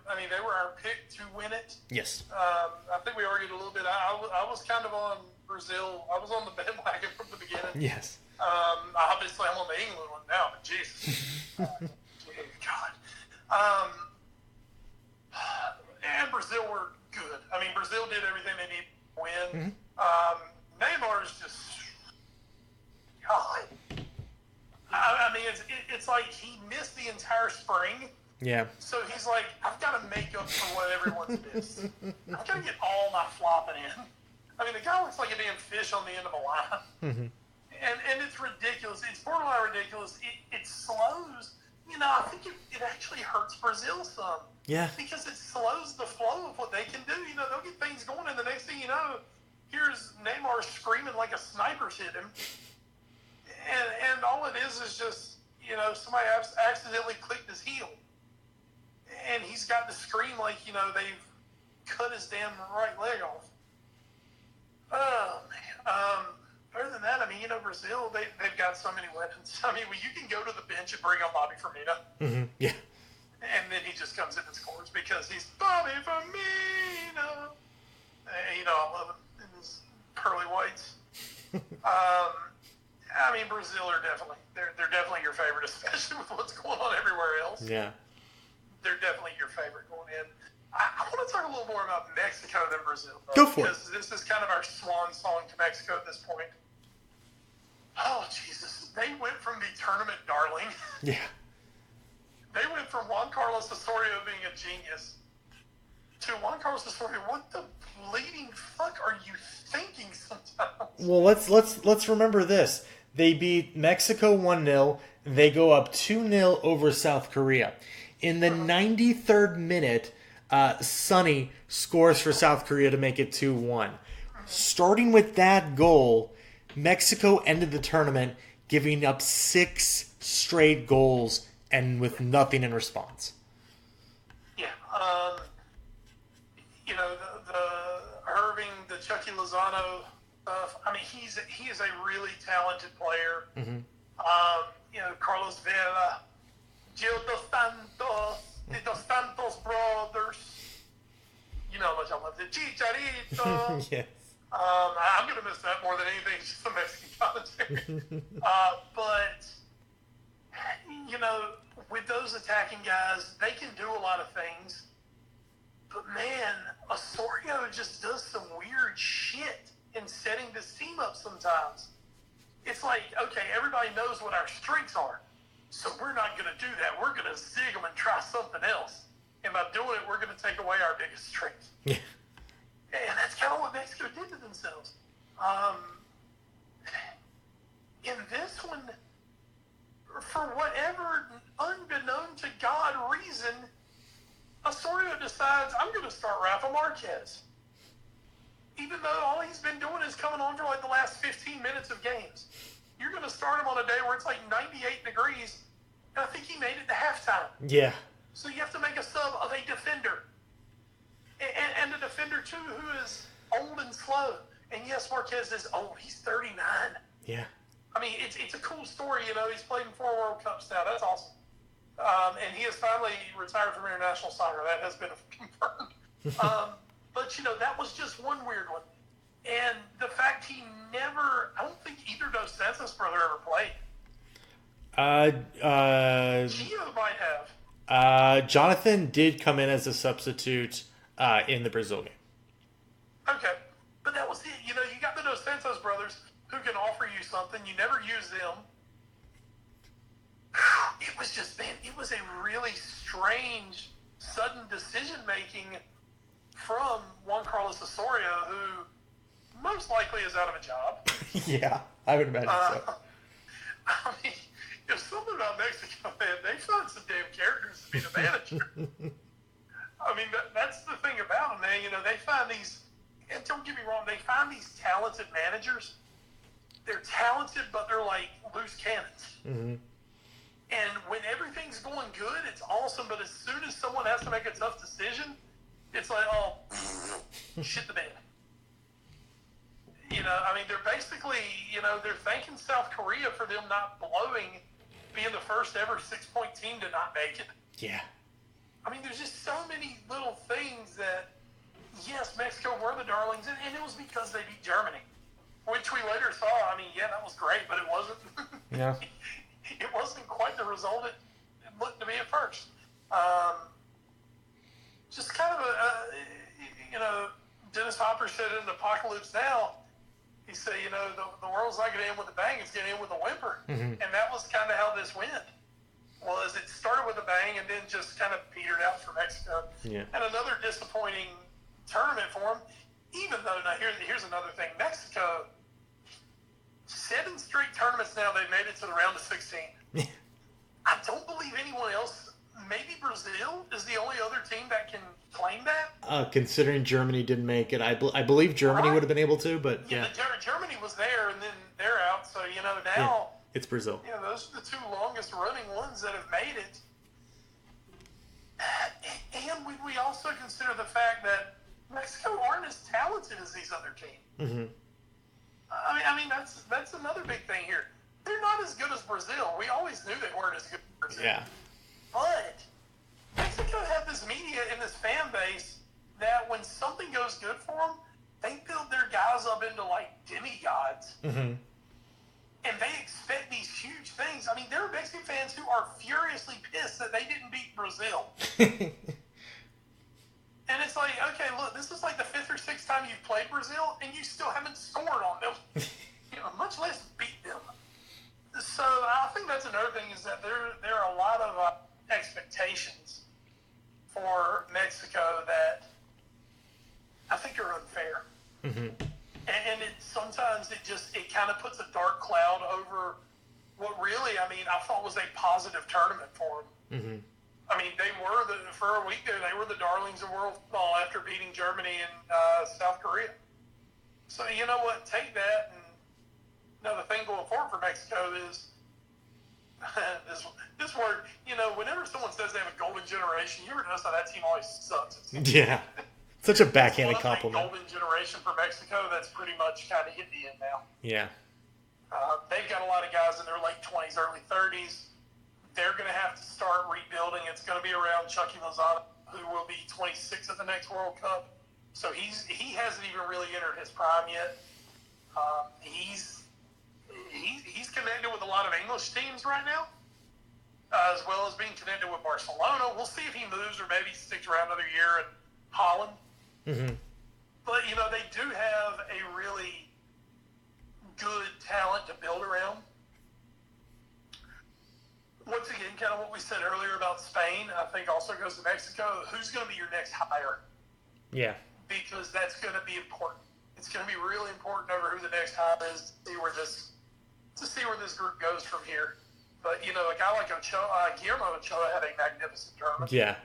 our pick to win it. Yes. I think we argued a little bit. I was kind of on Brazil. I was on the bandwagon from the beginning. Yes. Obviously, I'm on the England one now, but Jesus. God. And Brazil were good. I mean, Brazil did everything they needed to win. Mm-hmm. Neymar is just, God. I mean, it's like he missed the entire spring. Yeah. So he's like, I've got to make up for what everyone's missed. I've got to get all my flopping in. I mean, the guy looks like a damn fish on the end of a line. Mm-hmm. And it's ridiculous. It's borderline ridiculous. It slows. You know, I think it actually hurts Brazil some. Yeah. Because it slows the flow of what they can do. You know, they'll get things going, and the next thing you know, here's Neymar screaming like a sniper's hit him. And all it is just, you know, somebody accidentally clicked his heel. And he's got to scream like, you know, they've cut his damn right leg off. Oh, man. Other than that, I mean, you know, Brazil, they've got so many weapons. I mean, you can go to the bench and bring on Bobby Firmino. Mm-hmm. Yeah. And then he just comes in and scores because he's Bobby Firmino. And, you know, I love him in his pearly whites. I mean, Brazil are they're definitely your favorite, especially with what's going on everywhere else. Yeah. They're definitely your favorite going in. I want to talk a little more about Mexico than Brazil, Go though, for it. because this is kind of our swan song to Mexico at this point. Oh, Jesus. They went from the tournament darling. Yeah. They went from Juan Carlos Osorio being a genius to Juan Carlos Osorio. What the bleeding fuck are you thinking sometimes? Well, let's remember this. They beat Mexico 1-0. They go up 2-0 over South Korea. In the 93rd minute, Sonny scores for South Korea to make it 2-1. Starting with that goal, Mexico ended the tournament giving up 6 straight goals and with nothing in response. Yeah. You know, the Irving, the Chucky Lozano stuff, I mean, he is a really talented player. Mm-hmm. You know, Carlos Vela, Gil Dos Santos, the Dos Santos brothers. You know how much I love the Chicharito. Yes. I'm going to miss that more than anything, just the Mexican commentary. But, you know, with those attacking guys, they can do a lot of things. But, man, Osorio just does some weird shit in setting this team up sometimes. It's like, okay, everybody knows what our strengths are, so we're not going to to do that. We're going to zig them and try something else. And by doing it, we're going to take away our biggest strength. Yeah. And that's kind of what Mexico did to themselves. In this one, for whatever unbeknown to God reason, Osorio decides, I'm going to start Rafa Marquez. Even though all he's been doing is coming on for like the last 15 minutes of games. You're going to start him on a day where it's like 98 degrees, and I think he made it to halftime. Yeah. So you have to make a sub of a defender. And a defender, too, who is old and slow. And yes, Marquez is old. He's 39. Yeah. I mean, it's a cool story, you know. He's played in 4 World Cups now. That's awesome. And he has finally retired from international soccer. That has been confirmed. But, you know, that was just one weird one. And the fact he never, I don't think either Dos Santos brother ever played. Gio might have. Jonathan did come in as a substitute in the Brazil game. Okay. But that was it. You know, you got the Dos Santos brothers who can offer you something. You never use them. It was just, man, it was a really strange, sudden decision-making from Juan Carlos Osorio, who most likely is out of a job. Yeah, I would imagine so. I mean, if something about Mexico, man, they found some damn characters to be the manager. I mean, that's the thing about them, man. You know, they find these, and don't get me wrong, they find these talented managers. They're talented, but they're like loose cannons. Mm-hmm. And when everything's going good, it's awesome. But as soon as someone has to make a tough decision, it's like, oh, shit the bed. You know, I mean, they're basically, you know, they're thanking South Korea for them not blowing, being the first ever 6-point team to not make it. Yeah. I mean, there's just so many little things that, yes, Mexico were the darlings, and it was because they beat Germany, which we later saw. I mean, yeah, that was great, but it wasn't. Yeah. It wasn't quite the result it looked to be at first. Just kind of you know, Dennis Hopper said in Apocalypse Now, he said, you know, the world's not going to end with a bang, it's going to end with a whimper. Mm-hmm. And that was kind of how this went. Was it started with a bang and then just kind of petered out for Mexico. Yeah. And another disappointing tournament for them, even though, now here's another thing, Mexico, 7 straight tournaments now, they've made it to the round of 16. I don't believe anyone else, maybe Brazil is the only other team that can claim that. Considering Germany didn't make it, I believe Germany would have been able to, but yeah. Germany was there, and then they're out, so, you know, now... Yeah, it's Brazil. You know, those are the 2 longest running ones that have made it. And we also consider the fact that Mexico aren't as talented as these other teams. Mm-hmm. I mean, that's another big thing here. They're not as good as Brazil. We always knew they weren't as good as Brazil. Yeah. But Mexico have this media and this fan base that when something goes good for them, they build their guys up into like demigods. Mm-hmm. And they expect these huge things. I mean, there are Mexican fans who are furiously pissed that they didn't beat Brazil. And it's like, okay, look, this is like the 5th or 6th time you've played Brazil, and you still haven't scored on them, you know, much less beat them. So I think that's another thing, is that there are a lot of expectations for Mexico that I think are unfair. Mm-hmm. And sometimes it kind of puts a dark cloud over what really, I mean, I thought was a positive tournament for them. Mm-hmm. I mean, for a week there, they were the darlings of world football after beating Germany and South Korea. So, you know what? Take that. And another thing going forward for Mexico is this word, you know, whenever someone says they have a golden generation, you ever notice how that team always sucks? Yeah. Such a backhanded compliment. Golden generation for Mexico that's pretty much kind of hit the end now. Yeah. They've got a lot of guys in their late 20s, early 30s. They're going to have to start rebuilding. It's going to be around Chucky Lozano, who will be 26 at the next World Cup. So he hasn't even really entered his prime yet. He's connected with a lot of English teams right now, as well as being connected with Barcelona. We'll see if he moves or maybe sticks around another year in Holland. Mm-hmm. But, you know, they do have a really good talent to build around. once again, kind of what we said earlier about Spain, I think also goes to Mexico. Who's going to be your next hire? Yeah. Because that's going to be important. It's going to be really important over who the next hire is to see where this group goes from here. But, you know, a guy like Guillermo Ochoa had a magnificent tournament. Yeah.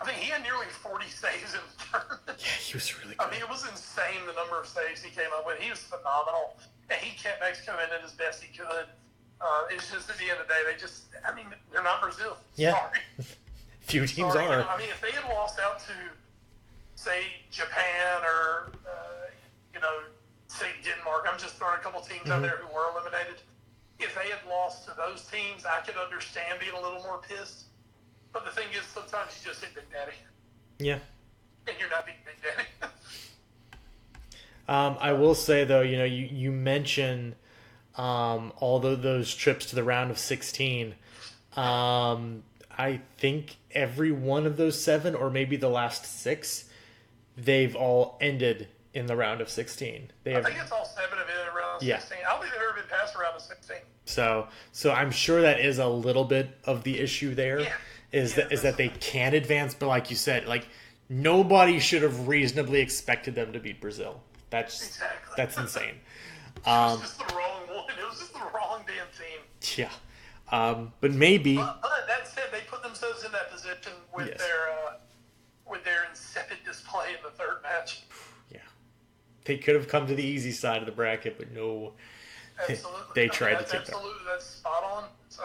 I think he had nearly 40 saves in the tournament. Yeah, he was really good. I mean, it was insane the number of saves he came up with. He was phenomenal. And he kept Mexico in it as best he could. It's just at the end of the day, they're not Brazil. Yeah. Sorry. Few teams Sorry. are. You know, I mean, if they had lost out to, say, Japan or, say Denmark, I'm just throwing a couple teams out there who were eliminated. If they had lost to those teams, I could understand being a little more pissed. But the thing is, sometimes you just hit Big Daddy. Yeah. And you're not being Big Daddy. I will say, though, you know, you mentioned all those trips to the round of 16. I think every one of those 7, or maybe the last 6, they've all ended in the round of 16. I think it's all 7 of it in around 16. I don't think they've ever been past around the 16. So I'm sure that is a little bit of the issue there. Yeah. Is that they can advance, but like you said, like nobody should have reasonably expected them to beat Brazil. That's insane. It was just the wrong one. It was just the wrong damn team. Yeah. But maybe. But that said, they put themselves in that position with their insipid display in the third match. Yeah. They could have come to the easy side of the bracket, but no. Absolutely. They tried to take absolutely, that's spot on. So.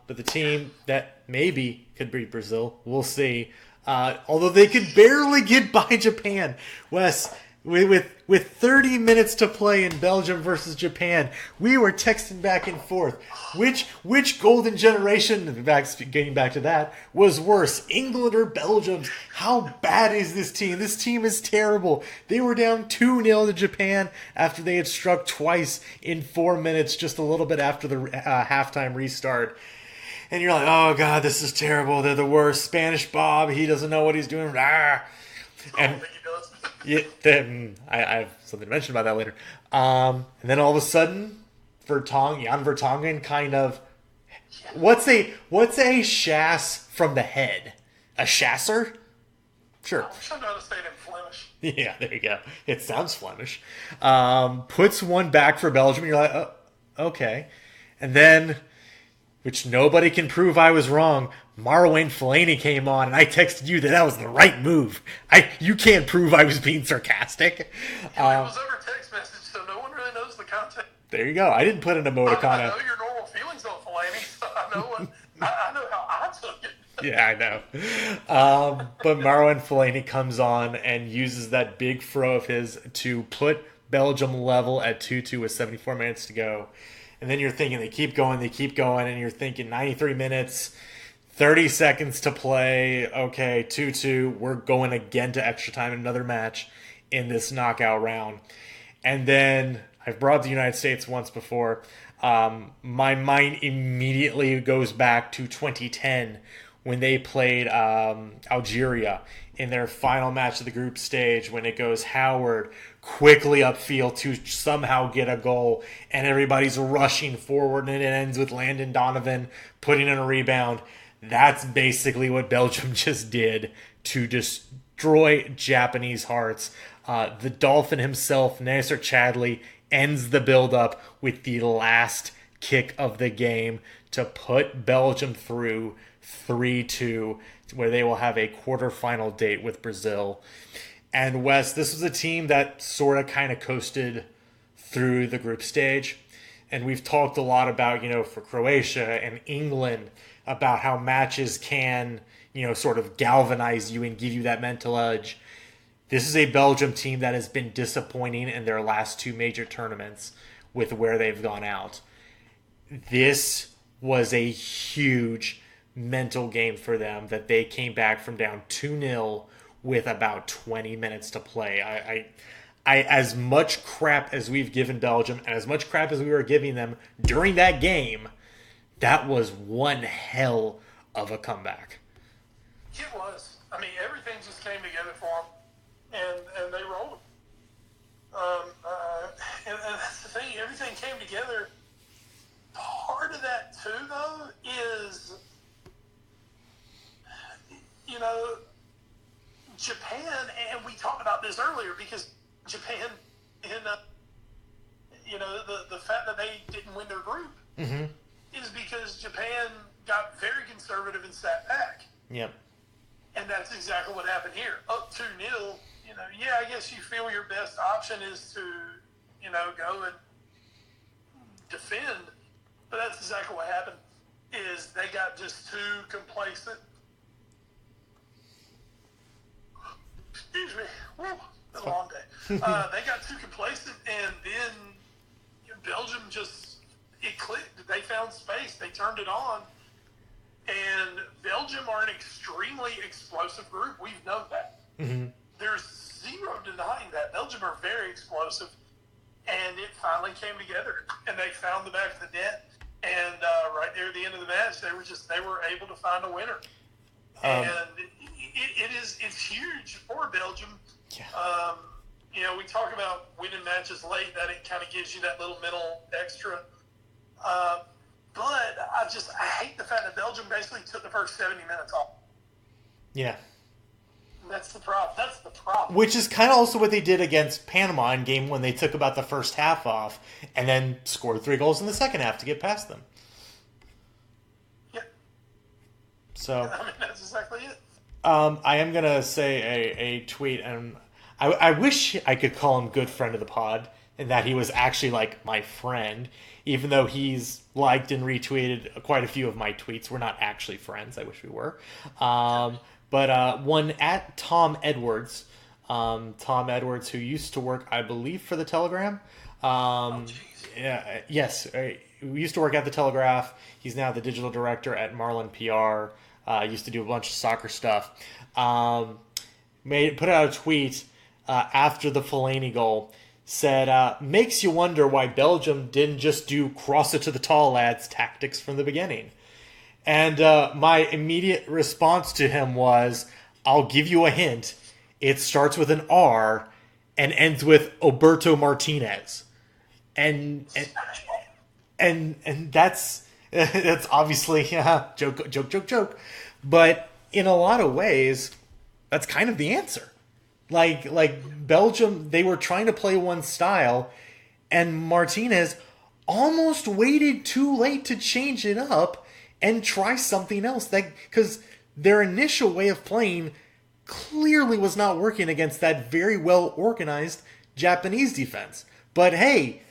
But the team that maybe could beat Brazil, we'll see. Although they could barely get by Japan. Wes, with 30 minutes to play in Belgium versus Japan, we were texting back and forth. Which golden generation, getting back to that, was worse, England or Belgium? How bad is this team? This team is terrible. They were down 2-0 to Japan after they had struck twice in 4 minutes, just a little bit after the halftime restart. And you're like, oh, God, this is terrible. They're the worst. Spanish Bob, he doesn't know what he's doing. Ah. And yeah, then I have something to mention about that later. And then all of a sudden, Jan Vertonghen kind of... What's a shass from the head? A shasser? Sure. I'm not to say it in Flemish. Yeah, there you go. It sounds Flemish. Puts one back for Belgium. And you're like, oh, okay. And then... which nobody can prove I was wrong. Marouane Fellaini came on, and I texted you that was the right move. You can't prove I was being sarcastic. It was over text message, so no one really knows the context. There you go. I didn't put an emoticon. I know your normal feelings on Fellaini, so I know how I took it. Yeah, I know. But Marouane Fellaini comes on and uses that big throw of his to put Belgium level at 2-2 with 74 minutes to go. And then you're thinking they keep going, and you're thinking 93 minutes, 30 seconds to play. Okay, 2-2. We're going again to extra time in another match in this knockout round. And then I've brought the United States once before. My mind immediately goes back to 2010 when they played Algeria in their final match of the group stage, when it goes Howard quickly upfield to somehow get a goal, and everybody's rushing forward, and it ends with Landon Donovan putting in a rebound. That's basically what Belgium just did to destroy Japanese hearts. The Dolphin himself, Nasser Chadli, ends the build-up with the last kick of the game to put Belgium through 3-2, where they will have a quarterfinal date with Brazil. And Wes, this was a team that sort of kind of coasted through the group stage. And we've talked a lot about, for Croatia and England, about how matches can, sort of galvanize you and give you that mental edge. This is a Belgium team that has been disappointing in their last 2 major tournaments with where they've gone out. This was a huge mental game for them, that they came back from down 2-0 with about 20 minutes to play. I as much crap as we've given Belgium, and as much crap as we were giving them during that game, that was one hell of a comeback. It was. I mean, everything just came together for them, and they rolled. And that's the thing. Everything came together. Part of that too, though, is, you know, Japan, and we talked about this earlier, because Japan, you know, the fact that they didn't win their group is because Japan got very conservative and sat back. Yep. And that's exactly what happened here. Up 2-0, you know, yeah, I guess you feel your best option is to, you know, go and defend. But that's exactly what happened, is they got just too complacent. Excuse me. Woo, it's a long day. They got too complacent, and then Belgium it clicked. They found space. They turned it on. And Belgium are an extremely explosive group. We've known that. There's zero denying that. Belgium are very explosive. And it finally came together. And they found the back of the net. And right there at the end of the match, they were able to find a winner. And it's huge for Belgium. Yeah. You know, we talk about winning matches late, that it kind of gives you that little mental extra. But I hate the fact that Belgium basically took the first 70 minutes off. Yeah. That's the problem. Which is kind of also what they did against Panama in game when they took about the first half off and then scored 3 goals in the second half to get past them. Yeah. So. I mean, that's exactly it. I am going to say a tweet, and I wish I could call him good friend of the pod, and that he was actually like my friend, even though he's liked and retweeted quite a few of my tweets. We're not actually friends. I wish we were. But one at Tom Edwards, who used to work, I believe, for the Telegram. Yes, we used to work at the Telegraph. He's now the digital director at Marlin PR. Used to do a bunch of soccer stuff. Put out a tweet after the Fellaini goal. Said, makes you wonder why Belgium didn't just do cross it to the tall lads tactics from the beginning. And my immediate response to him was, I'll give you a hint. It starts with an R and ends with Oberto Martinez. And that's obviously joke. But in a lot of ways, that's kind of the answer. Like Belgium, they were trying to play one style, and Martinez almost waited too late to change it up and try something else. Because their initial way of playing clearly was not working against that very well organized Japanese defense. But hey,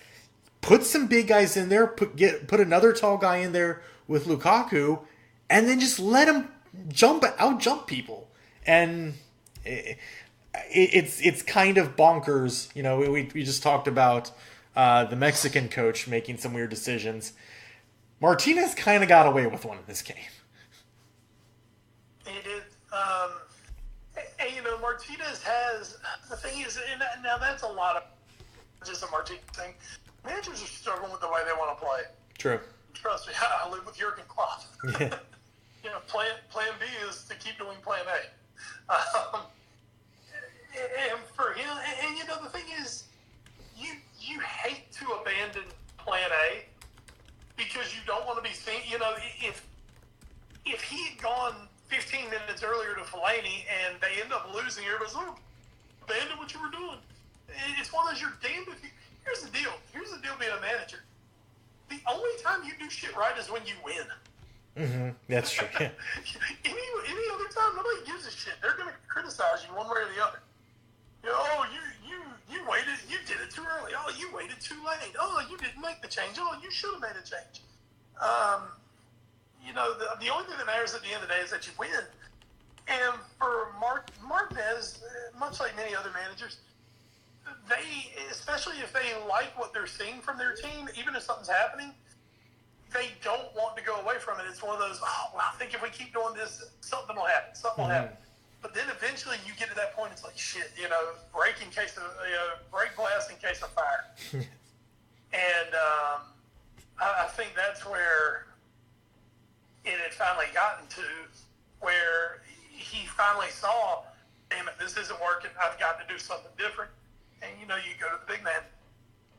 put some big guys in there, put another tall guy in there with Lukaku, and then just let him out-jump people. And it's kind of bonkers. You know, we just talked about the Mexican coach making some weird decisions. Martinez kind of got away with one in this game. He did. And, you know, Martinez has... The thing is, and now that's a lot of just a Martinez thing. Managers are struggling with the way they want to play. True. Trust me, I live with Jurgen Klopp. Yeah. You know, plan B is to keep doing plan A. And for him, and you know, the thing is, you hate to abandon plan A because you don't want to be seen. You know, if he had gone 15 minutes earlier to Fellaini and they end up losing, everybody's like, abandon what you were doing. It's one of those, you're damned if you... Here's the deal being a manager. The only time you do shit right is when you win. Mm-hmm. That's true. Yeah. any other time, nobody gives a shit. They're going to criticize you one way or the other. You know, oh, you waited, you did it too early. Oh, you waited too late. Oh, you didn't make the change. Oh, you should have made a change. You know, the only thing that matters at the end of the day is that you win. And for Martinez, much like many other managers, they, especially if they like what they're seeing from their team, even if something's happening, they don't want to go away from it. It's one of those, oh, well, I think if we keep doing this, something will happen. Something will happen. But then eventually you get to that point, it's like, shit, you know, break glass in case of fire. And I think that's where it had finally gotten to, where he finally saw, damn it, this isn't working. I've got to do something different. And, you know, you go to the big man.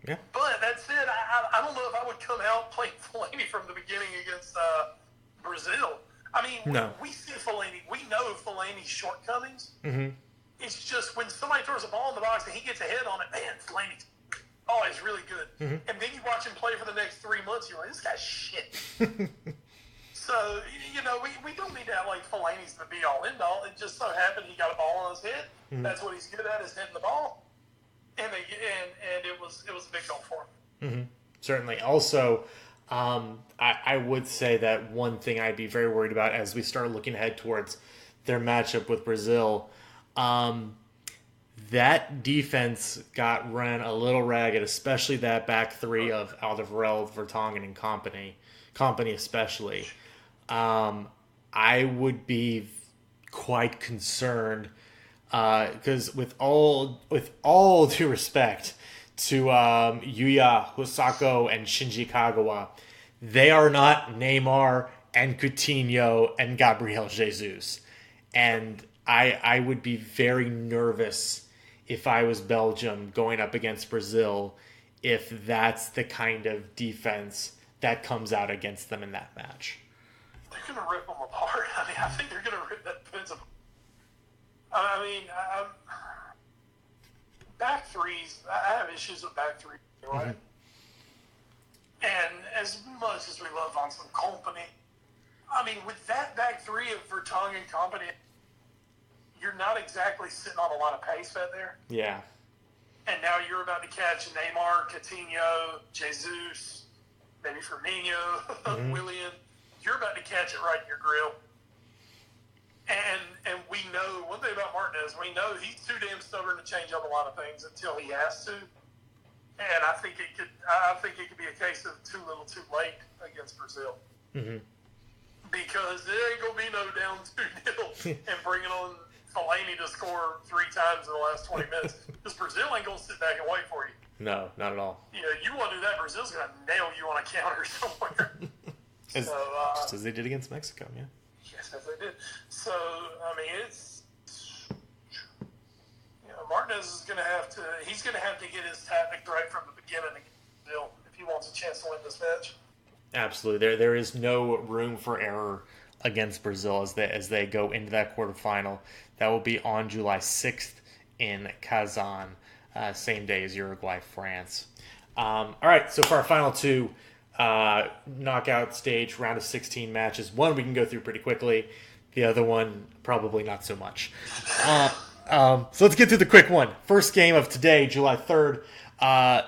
Yeah. But that said, I don't know if I would come out playing Fellaini from the beginning against Brazil. I mean, No. we see Fellaini. We know Fellaini's shortcomings. Mm-hmm. It's just when somebody throws a ball in the box and he gets a head on it, man, Fellaini's always really good. Mm-hmm. And then you watch him play for the next 3 months, you're like, this guy's shit. So, we don't need to have like Fellaini's the be-all, end-all. It just so happened he got a ball on his head. Mm-hmm. That's what he's good at, is hitting the ball. And it was a big goal for him. Mm-hmm. Certainly. Also, I would say that one thing I'd be very worried about as we start looking ahead towards their matchup with Brazil, that defense got run a little ragged, especially that back three of Alderweireld, Vertonghen, and Company especially. I would be quite concerned because with all due respect to Yuya Hosako and Shinji Kagawa, they are not Neymar and Coutinho and Gabriel Jesus. And I would be very nervous if I was Belgium going up against Brazil if that's the kind of defense that comes out against them in that match. They're going to rip them apart. I mean, I think they're going to rip that defense apart. I mean, back threes, I have issues with back threes, right? Mm-hmm. And as much as we love on some Company, I mean, with that back three of Vertonghen and Company, you're not exactly sitting on a lot of pace back there. Yeah. And now you're about to catch Neymar, Coutinho, Jesus, maybe Firmino, mm-hmm. Willian. You're about to catch it right in your grill. And we know, one thing about Martinez, we know he's too damn stubborn to change up a lot of things until he has to. And I think it could be a case of too little too late against Brazil. Mm-hmm. Because there ain't going to be no down 2-0 and bringing on Fellaini to score 3 times in the last 20 minutes. Because Brazil ain't going to sit back and wait for you. No, not at all. You want to do that, Brazil's going to nail you on a counter somewhere. Just as they did against Mexico, yeah. Yes, as they did. So, I mean, it's Martinez is going to have to. He's going to have to get his tactic right from the beginning against Brazil if he wants a chance to win this match. Absolutely, there is no room for error against Brazil as they go into that quarterfinal. That will be on July 6th in Kazan, same day as Uruguay, France. All right, so for our final two knockout stage round of 16 matches, one we can go through pretty quickly, the other one probably not so much. So let's get through the quick one. First game of today, July 3rd,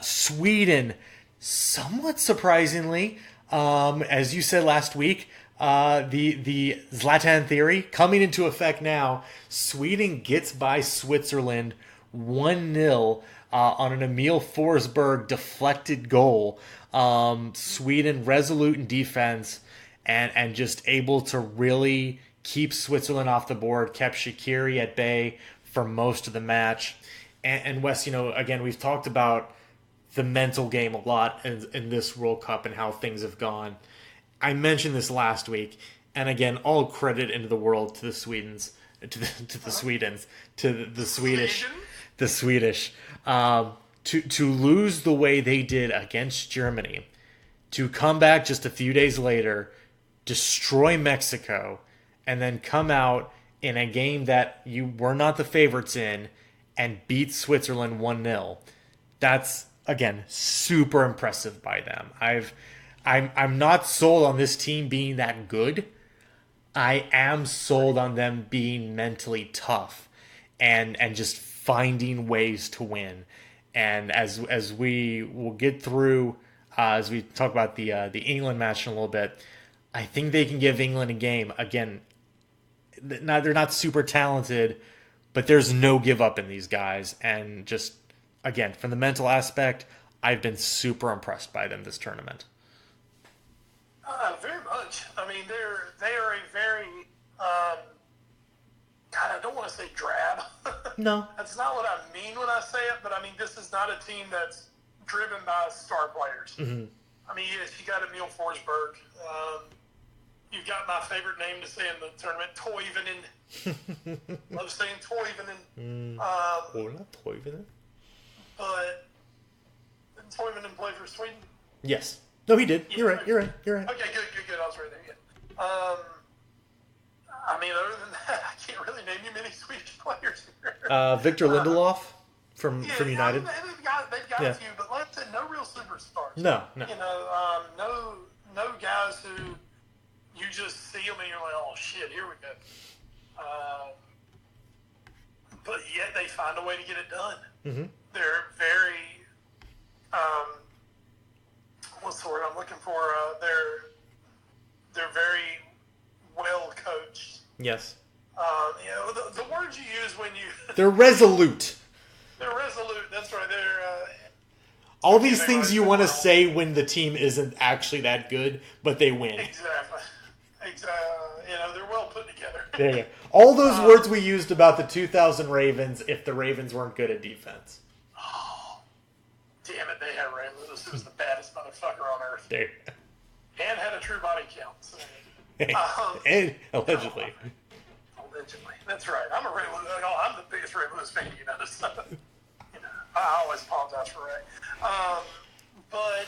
Sweden, somewhat surprisingly, as you said last week, the Zlatan theory coming into effect now. Sweden gets by Switzerland 1-0 on an Emil Forsberg deflected goal. Sweden resolute in defense and just able to really keep Switzerland off the board, kept Shaqiri at bay for most of the match. And Wes, again, we've talked about the mental game a lot in this World Cup and how things have gone. I mentioned this last week, and again, all credit into the world to the Swedish, to lose the way they did against Germany, to come back just a few days later, destroy Mexico, and then come out in a game that you were not the favorites in and beat Switzerland 1-0. That's, again, super impressive by them. I'm not sold on this team being that good. I am sold on them being mentally tough and just finding ways to win. And as we will get through, as we talk about the England match in a little bit, I think they can give England a game. Again, they're not super talented, but there's no give up in these guys. And just, again, from the mental aspect, I've been super impressed by them this tournament. Very much. I mean, they are a very, God, I don't want to say drab. No. That's not what I mean when I say it, but I mean, this is not a team that's driven by star players. Mm-hmm. I mean, yes, you got Emil Forsberg. You've got my favorite name to say in the tournament, Toivonen. Love saying Toivonen. Toivonen. But Toivonen didn't play for Sweden? Yes. No, he did. You're right. Okay, good. I was right there. Yeah. I mean, other than that, I can't really name you many Swedish players here. Victor Lindelof from United. They've got a few, but like I said, no real superstars. No. You know, no guys who you just see them and you're like, oh shit, here we go. But yet they find a way to get it done. Mm-hmm. They're very, what's the word I'm looking for? They're very well coached. Yes. You know, the words you use when you... They're resolute. They're resolute, that's right. All these things you want to say when the team isn't actually that good, but they win. Exactly. You know, they're well put together. There you go. All those words we used about the 2000 Ravens if the Ravens weren't good at defense. Oh, damn it, they had Ray Lewis, who was the baddest motherfucker on earth. There. And had a true body count. So. And allegedly. Allegedly. That's right. I'm a Ray Lewis. I'm the biggest Ray Lewis fan, you know. So, you know, I always apologize for Ray. But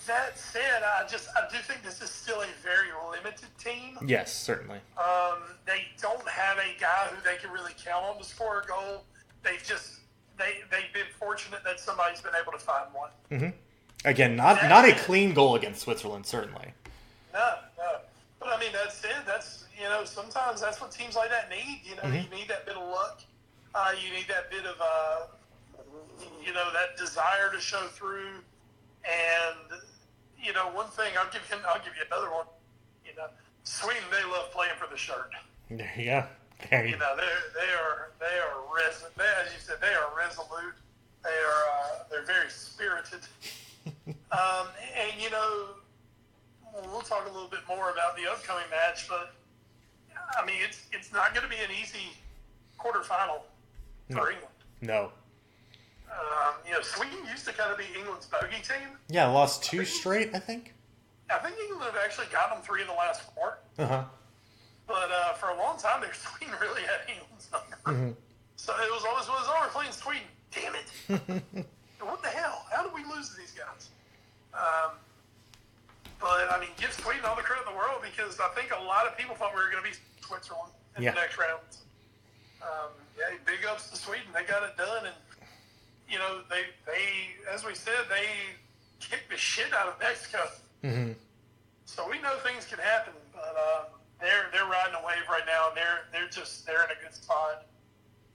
that said, I do think this is still a very limited team. Yes, certainly. They don't have a guy who they can really count on to score a goal. They've been fortunate that somebody's been able to find one. Mm-hmm. Again, not a clean goal against Switzerland, certainly. No. But I mean, that's it. That's, you know, sometimes that's what teams like that need. You know, you need that bit of luck. You need that bit of, you know, that desire to show through. And, you know, one thing, I'll give you another one. You know, Sweden, they love playing for the shirt. There you go. You know, they are as you said, they are resolute. They're very spirited. And you know, we'll talk a little bit more about the upcoming match, but I mean, it's not going to be an easy quarterfinal for England. No. You know, Sweden used to kind of be England's bogey team. Yeah, lost 2 straight, I think. I think England have actually got them 3 in the last 4. Uh-huh. But for a long time there, Sweden really had England's number. Mm-hmm. So it was always, we're playing Sweden. Damn it. What the hell? How did we lose to these guys? But, I mean, give Sweden all the credit in the world because I think a lot of people thought we were going to be Switzerland in the next round. Big ups to Sweden. They got it done. And, you know, they as we said, they kicked the shit out of Mexico. Mm-hmm. So we know things can happen. But they're riding a wave right now, and they're in a good spot.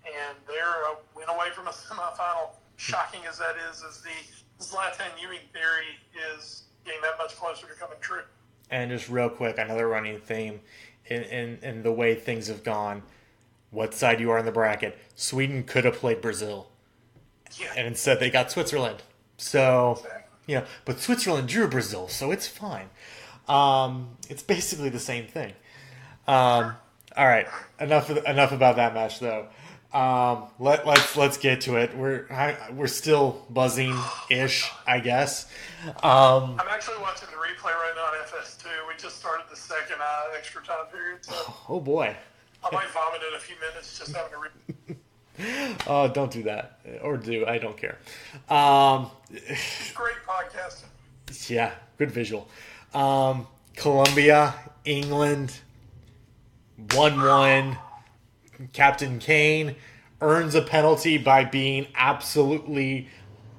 And they're a win away from a semifinal. Shocking as that is, as the Zlatan Ewing theory is getting that much closer to coming true. And just real quick, another running theme in the way things have gone. What side you are in the bracket? Sweden could have played Brazil, and instead they got Switzerland. So, you know, but Switzerland drew Brazil, so it's fine. It's basically the same thing. All right, enough about that match though. Let's get to it. We're still buzzing-ish, I guess. I'm actually watching the replay right now on FS2. We just started the second extra time period. So oh boy. I might vomit in a few minutes just having to read. Oh, don't do that. Or do. I don't care. Great podcasting. Yeah, good visual. Colombia, England, 1-1. Captain Kane earns a penalty by being absolutely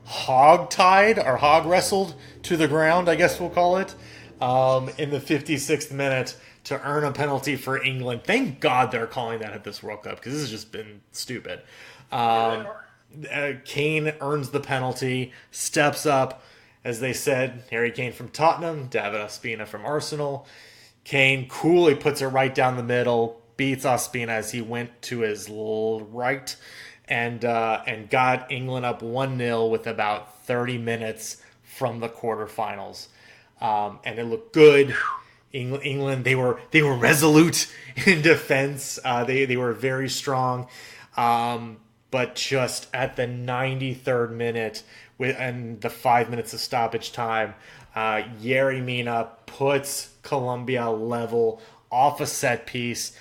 hog-tied or hog-wrestled to the ground, I guess we'll call it, in the 56th minute to earn a penalty for England. Thank God they're calling that at this World Cup because this has just been stupid. Kane earns the penalty, steps up, as they said, Harry Kane from Tottenham, David Ospina from Arsenal. Kane coolly puts it right down the middle, beats Ospina as he went to his right, and got England up 1-0 with about 30 minutes from the quarterfinals. And it looked good. England, they were resolute in defense. They were very strong. But just at the 93rd minute, and the 5 minutes of stoppage time, Yerry Mina puts Colombia level off a set piece.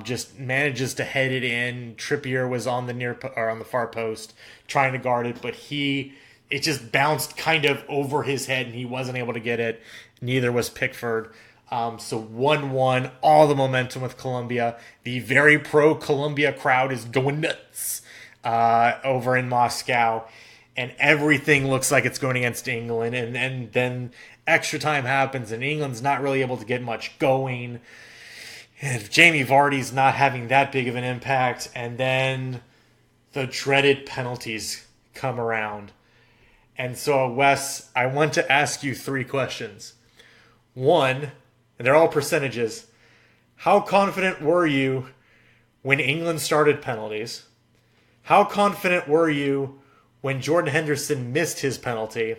just manages to head it in. Trippier was on the far post trying to guard it, but it just bounced kind of over his head and he wasn't able to get it. Neither was Pickford. So 1-1, all the momentum with Colombia. The very pro-Colombia crowd is going nuts over in Moscow. And everything looks like it's going against England. And then extra time happens and England's not really able to get much going. And Jamie Vardy's not having that big of an impact. And then the dreaded penalties come around. And so, Wes, I want to ask you 3 questions. 1, and they're all percentages. How confident were you when England started penalties? How confident were you when Jordan Henderson missed his penalty?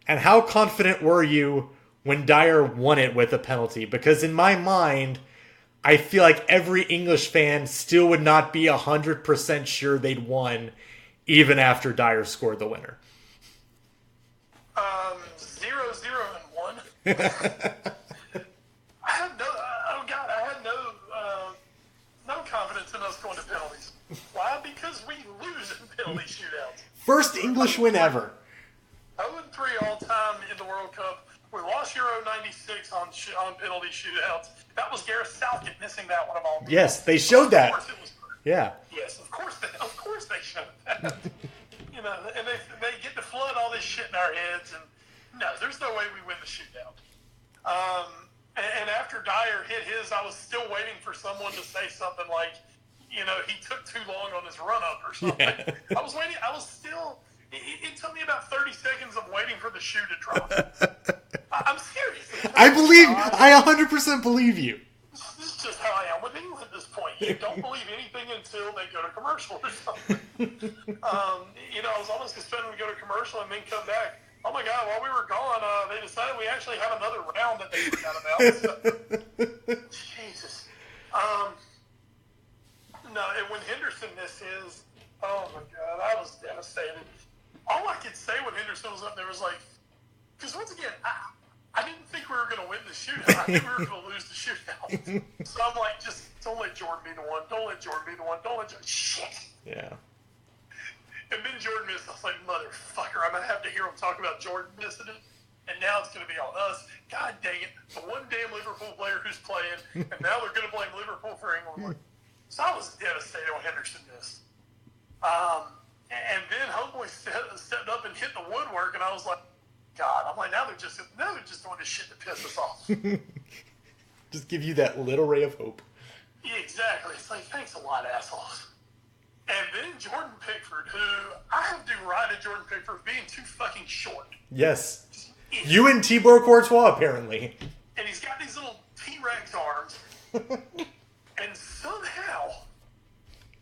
And how confident were you when Dyer won it with a penalty? Because in my mind, I feel like every English fan still would not be 100% sure they'd won even after Dyer scored the winner. 0-0-1. I had no confidence in us going to penalties. Why? Because we lose in penalty shootouts. First English win ever. 0-3 all time in the World Cup. We lost Euro '96 on penalty shootouts. That was Gareth Southgate missing that one of all. Yes, they showed that. Of course it was. Yeah. Yes, of course they showed that. And they get to flood all this shit in our heads, and no, there's no way we win the shootout. And after Dyer hit his, I was still waiting for someone to say something like, he took too long on his run-up or something. Yeah. I was waiting. I was still... It took me about 30 seconds of waiting for the shoe to drop. I'm serious. I 100% believe you. This is just how I am with England at this point. You don't believe anything until they go to commercial or something. I was almost expecting to go to commercial and then come back. Oh my God, while we were gone, they decided we actually have another round that they forgot about. So, Jesus. No, and when Henderson missed his, oh my God, I was devastated. All I could say when Henderson was up there was like, because once again, I didn't think we were going to win the shootout. I think we were going to lose the shootout. So I'm like, just don't let Jordan be the one. Don't let Jordan be the one. Don't let Jordan. Shit. Yeah. And then Jordan missed. I was like, motherfucker, I'm going to have to hear him talk about Jordan missing it. And now it's going to be on us. God dang it. The one damn Liverpool player who's playing. And now they're going to blame Liverpool for England. So I was devastated when Henderson missed. And then Homeboy stepped up and hit the woodwork, and I was like, God, now they're just doing this shit to piss us off. Just give you that little ray of hope. Yeah, exactly. It's like, thanks a lot, assholes. And then Jordan Pickford, who I have derided Jordan Pickford being too fucking short. Yes. You and Thibaut Courtois, apparently. And he's got these little T-Rex arms. And somehow,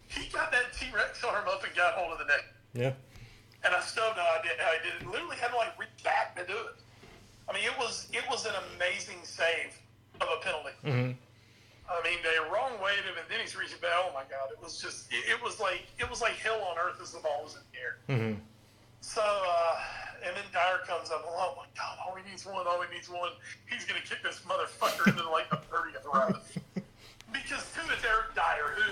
he got that T-Rex arm up and got hold of the net. Yeah. And I still have no idea how he did it. Literally had to reach back to do it. I mean, it was an amazing save of a penalty. Mm-hmm. I mean, they wrong weighted him, and then he's reaching back. Oh my God! It was just, it was like hell on earth as the ball was in the air. Mm-hmm. So, and then Dyer comes up. Oh my God! All he needs one. He's gonna kick this motherfucker into the 30th round. Because to it's Eric Dyer, who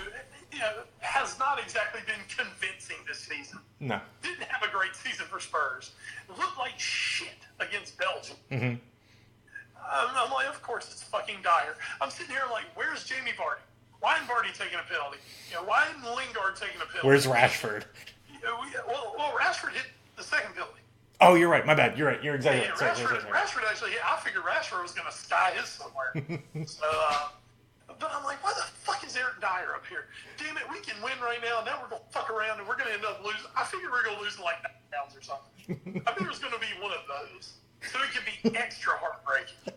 has not exactly been convincing this season. No. Didn't have a great season for Spurs. Looked like shit against Belgium. Mm-hmm. I'm like, of course it's fucking Dyer. I'm sitting here like, where's Jamie Vardy? Why isn't Vardy taking a penalty? Why isn't Lingard taking a penalty? Where's Rashford? Well, Rashford hit the second penalty. Oh, you're right. My bad. You're right. You're exactly right. Sorry. Rashford actually hit. I figured Rashford was going to sky his somewhere. So, but I'm like, why the fuck is Eric Dyer up here? Damn it, we can win right now. Now we're going to fuck around and we're going to end up losing. I figured we were going to lose like 9 pounds or something. I think it was going to be one of those. So it could be extra heartbreaking.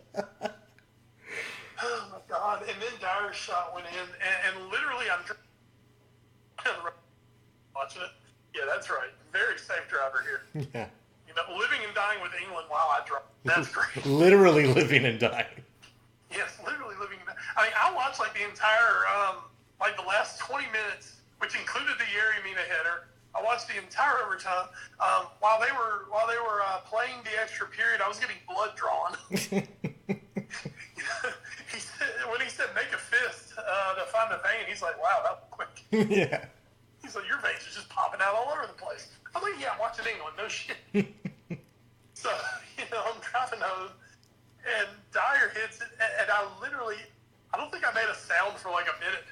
Oh, my God. And then Dyer's shot went in. And literally, I'm watching it. Yeah, that's right. Very safe driver here. Yeah. Living and dying with England while I drive. That's great. Literally living and dying. Yes, literally living and dying. I mean, I watched the entire, the last 20 minutes, which included the Yerry Mina header. I watched the entire overtime. While they were playing the extra period, I was getting blood drawn. When he said make a fist to He's like, wow, that was quick. Yeah. He's like, your veins are just popping out all over the place. I'm like, yeah, I'm watching England. No shit. So, I'm driving home, and Dyer hits it, and I don't think I made a sound for like a minute.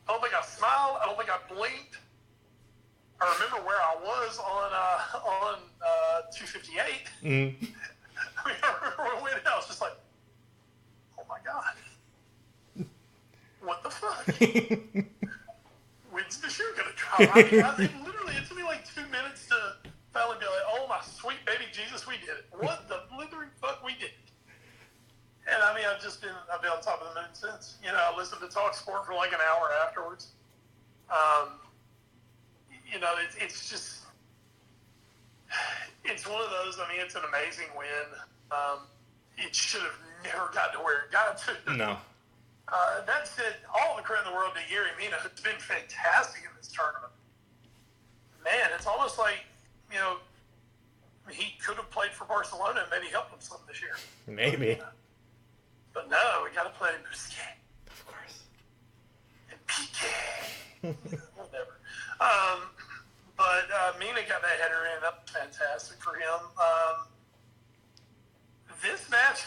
I don't think I smiled. I don't think I blinked. I remember where I was on 258. I mean, I remember when we went out, I was just like, oh my God. What the fuck? When's the shoe going to drop? I mean, it took me like 2 minutes to finally be like, oh my sweet baby Jesus, we did it. What the blithering fuck we did. And I mean, I've been on top of the moon since. I listened to Talk Sport for like an hour afterwards. It's just, it's one of those, I mean, it's an amazing win. It should have never gotten to where it got to. No. That said, all the credit in the world to Yerry Mina, who's been fantastic in this tournament. Man, it's almost like, he could have played for Barcelona and maybe helped them some this year. Maybe. But no, we got to play Busquets. Of course. And Piqué. Whatever. But Mina got that header in. That was fantastic for him. This match,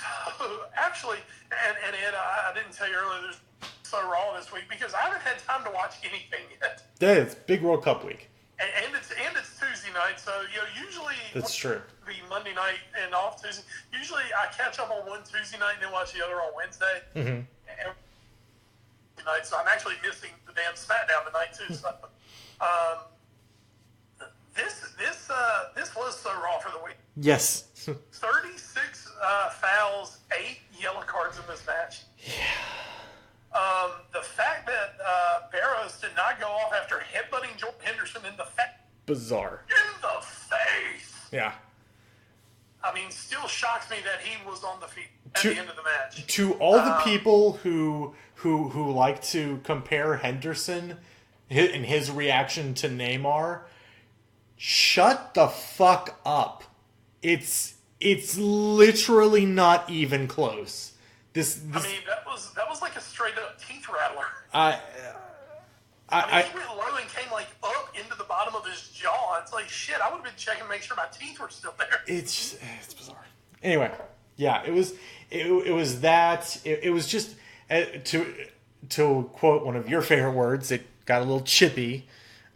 actually, and Ed, I didn't tell you earlier, there's so raw this week because I haven't had time to watch anything yet. Yeah, it's big World Cup week. And it's Tuesday night, so usually that's true. Be Monday night and off Tuesday. Usually I catch up on one Tuesday night and then watch the other on Wednesday. And so I'm actually missing the damn SmackDown tonight too. So, this was so raw for the week. Yes. 36 fouls, 8 yellow cards in this match. Yeah. The fact that Barrows did not go off after headbutting Jordan Henderson in the face. Bizarre. In the face. Yeah. I mean, still shocks me that he was on the feet at the end of the match. To all the people who like to compare Henderson and his reaction to Neymar, shut the fuck up. It's literally not even close. This I mean, that was like a straight up teeth rattler. He went low and came like up into the bottom of his jaw. It's like shit. I would have been checking to make sure my teeth were still there. It's bizarre. Anyway, yeah, it was that. It was just to quote one of your favorite words. It got a little chippy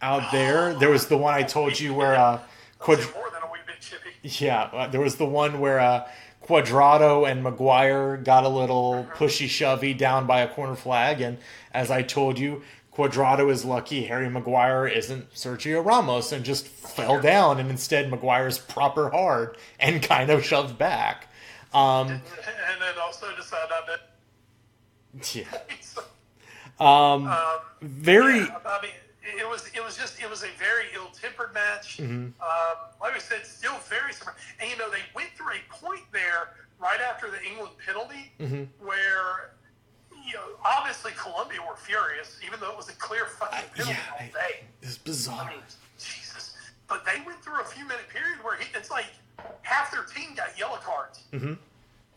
out there. There was the one I told you where more than a wee bit chippy. Yeah, there was the one where Cuadrado and Maguire got a little pushy-shovey down by a corner flag, and as I told you, Cuadrado is lucky Harry Maguire isn't Sergio Ramos and just fell down, and instead Maguire's proper hard and kind of shoved back. And then also decided not to. Yeah. Very. Yeah, I mean, it was a very ill-tempered match. Like I said, still very similar. And they went through a point there right after the England penalty where obviously Colombia were furious, even though it was a clear fucking penalty all day. It's bizarre. I mean, Jesus. But they went through a few-minute period where it's like half their team got yellow cards. And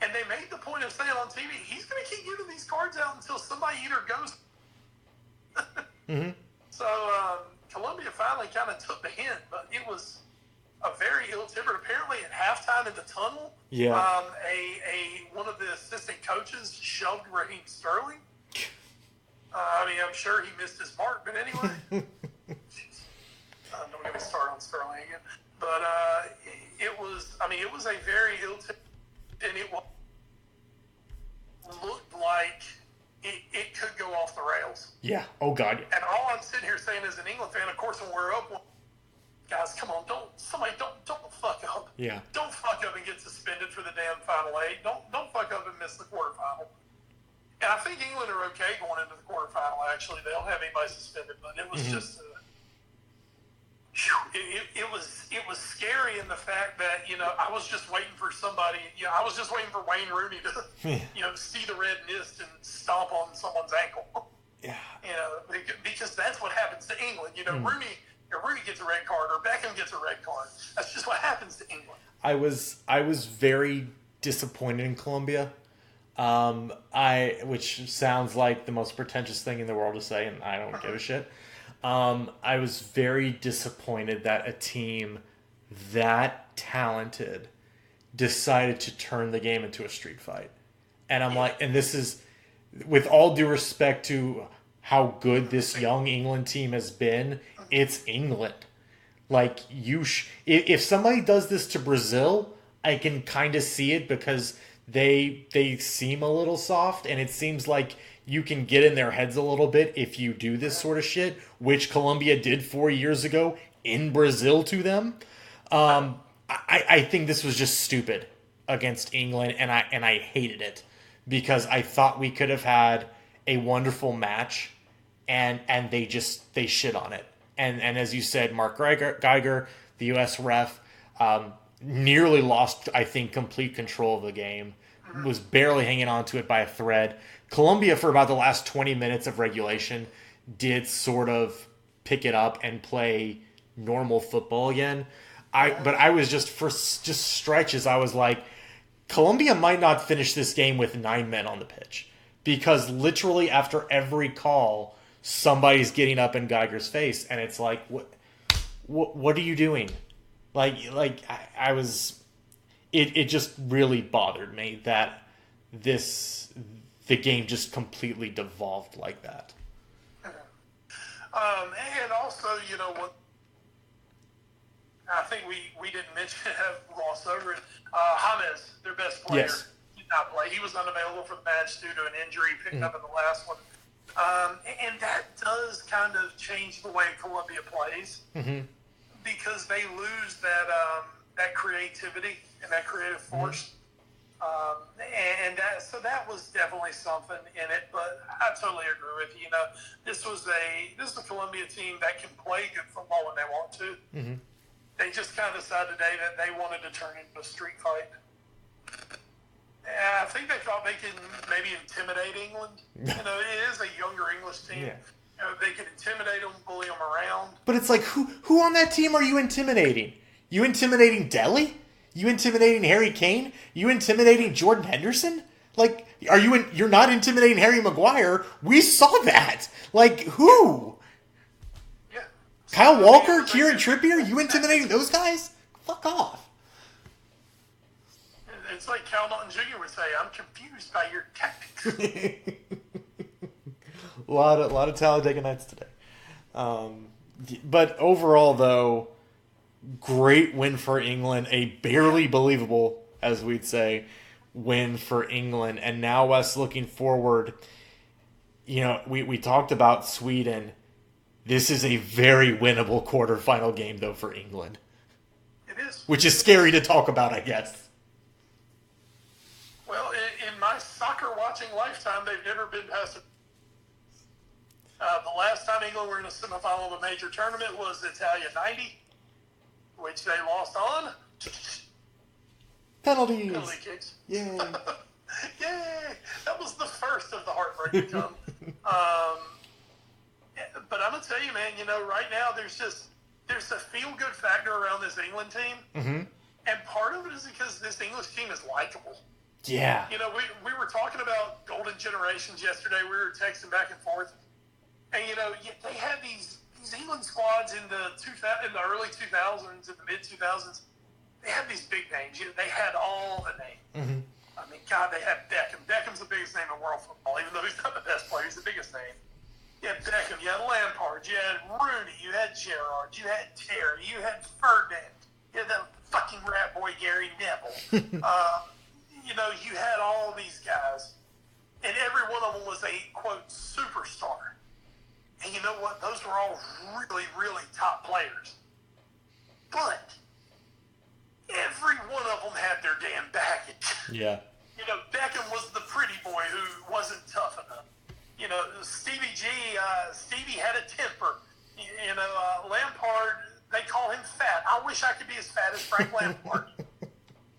they made the point of saying on TV, he's going to keep giving these cards out until somebody either goes. So Colombia finally kind of took the hint, but it was a very ill-tempered. Apparently, at halftime in the tunnel, one of the assistant coaches shoved Raheem Sterling. I mean, I'm sure he missed his mark, but anyway. Don't get me started on Sterling again. But it was a very ill-tempered, and it looked like it could go off the rails. Yeah. Oh, God. Yeah. And all I'm sitting here saying as an England fan, of course, when we're up, guys, come on, don't fuck up. Yeah. Don't fuck up and get suspended for the damn Final Eight. Don't fuck up and miss the quarterfinal. And I think England are okay going into the quarterfinal, actually. They don't have anybody suspended, but it was just... It was scary in the fact that I was just waiting for somebody. I was just waiting for Wayne Rooney to see the red mist and stomp on someone's ankle. Yeah. Because that's what happens to England. Rooney gets a red card or Beckham gets a red card. That's just what happens to England. I was very disappointed in Colombia. Which sounds like the most pretentious thing in the world to say, and I don't give a shit. I was very disappointed that a team that talented decided to turn the game into a street fight. And I'm like, and this is, with all due respect to how good this young England team has been, it's England. Like, if somebody does this to Brazil, I can kind of see it because they seem a little soft, and it seems like you can get in their heads a little bit if you do this sort of shit, which Colombia did 4 years ago in Brazil to them. I think this was just stupid against England, and I hated it because I thought we could have had a wonderful match, and they shit on it. And as you said, Mark Geiger, the U.S. ref, nearly lost, I think, complete control of the game. Was barely hanging on to it by a thread. Colombia, for about the last 20 minutes of regulation, did sort of pick it up and play normal football again. But I was for stretches, I was like, Colombia might not finish this game with 9 men on the pitch. Because literally after every call, somebody's getting up in Geiger's face, and it's like, what are you doing? I was, it just really bothered me that the game just completely devolved like that. And also, you know what? I think we didn't mention have Ross over it. James, their best player, did not play. He was unavailable for the match due to an injury picked up in the last one. And that does kind of change the way Colombia plays because they lose that creativity and that creative force. So that was definitely something in it, but I totally agree with you. You know, this is a Colombia team that can play good football when they want to. They just kind of decided today that they wanted to turn into a street fight. And I think they thought they could maybe intimidate England. You know, it is a younger English team. Yeah. You know, they could intimidate them, bully them around. But it's like, who on that team are you intimidating? You intimidating Delhi? You intimidating Harry Kane? You intimidating Jordan Henderson? Like, you're not intimidating Harry Maguire. We saw that. Like, who? Yeah. Kyle Walker, Kieran Trippier? You intimidating those guys? Fuck off. It's like Cal Naughton Jr. would say, I'm confused by your tactics. a lot of Talladega Nights today. But overall, though, great win for England. A barely believable, as we'd say, win for England. And now, Wes, looking forward, you know, we talked about Sweden. This is a very winnable quarterfinal game, though, for England. It is. Which is scary to talk about, I guess. Well, in my soccer watching lifetime, they've never been past it. The last time England were in a semifinal of a major tournament was Italia 90, which they lost on Penalty kicks. Yay! Yay! That was the first of the heartbreak to come. But I'm gonna tell you, man. You know, right now there's a feel-good factor around this England team, and part of it is because this English team is likable. Yeah. You know, we were talking about golden generations yesterday. We were texting back and forth, and you know, they had these England squads in the early 2000s, in the mid 2000s. They had these big names. You know, they had all the names. I mean, God, they had Beckham. Beckham's the biggest name in world football, even though he's not the best player. He's the biggest name. You had Beckham. You had Lampard. You had Rooney. You had Gerrard. You had Terry. You had Ferdinand. You had that fucking rat boy Gary Neville. You know, you had all these guys, and every one of them was a, quote, superstar. And you know what? Those were all really, really top players. But every one of them had their damn baggage. Yeah. You know, Beckham was the pretty boy who wasn't tough enough. You know, Stevie had a temper. You know, Lampard, they call him fat. I wish I could be as fat as Frank Lampard.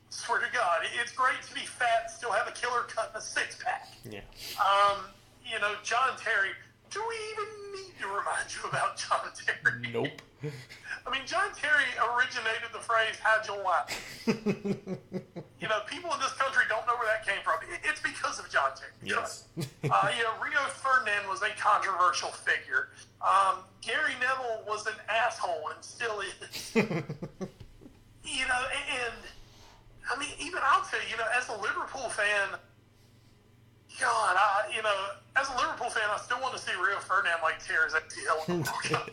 Swear to God, it's great to be fat and still have a killer cut and a six-pack. Yeah. You know, John Terry. Do we even need to remind you about John Terry? Nope. I mean, John Terry originated the phrase, how'd you like? People in this country don't know where that came from. It's because of John Terry. Yes. Rio Ferdinand was a controversial figure. Gary Neville was an asshole and still is. And I mean, even I'll tell you, as a Liverpool fan, God, as a Liverpool fan, I still want to see Rio Ferdinand tear his ACL in the World Cup.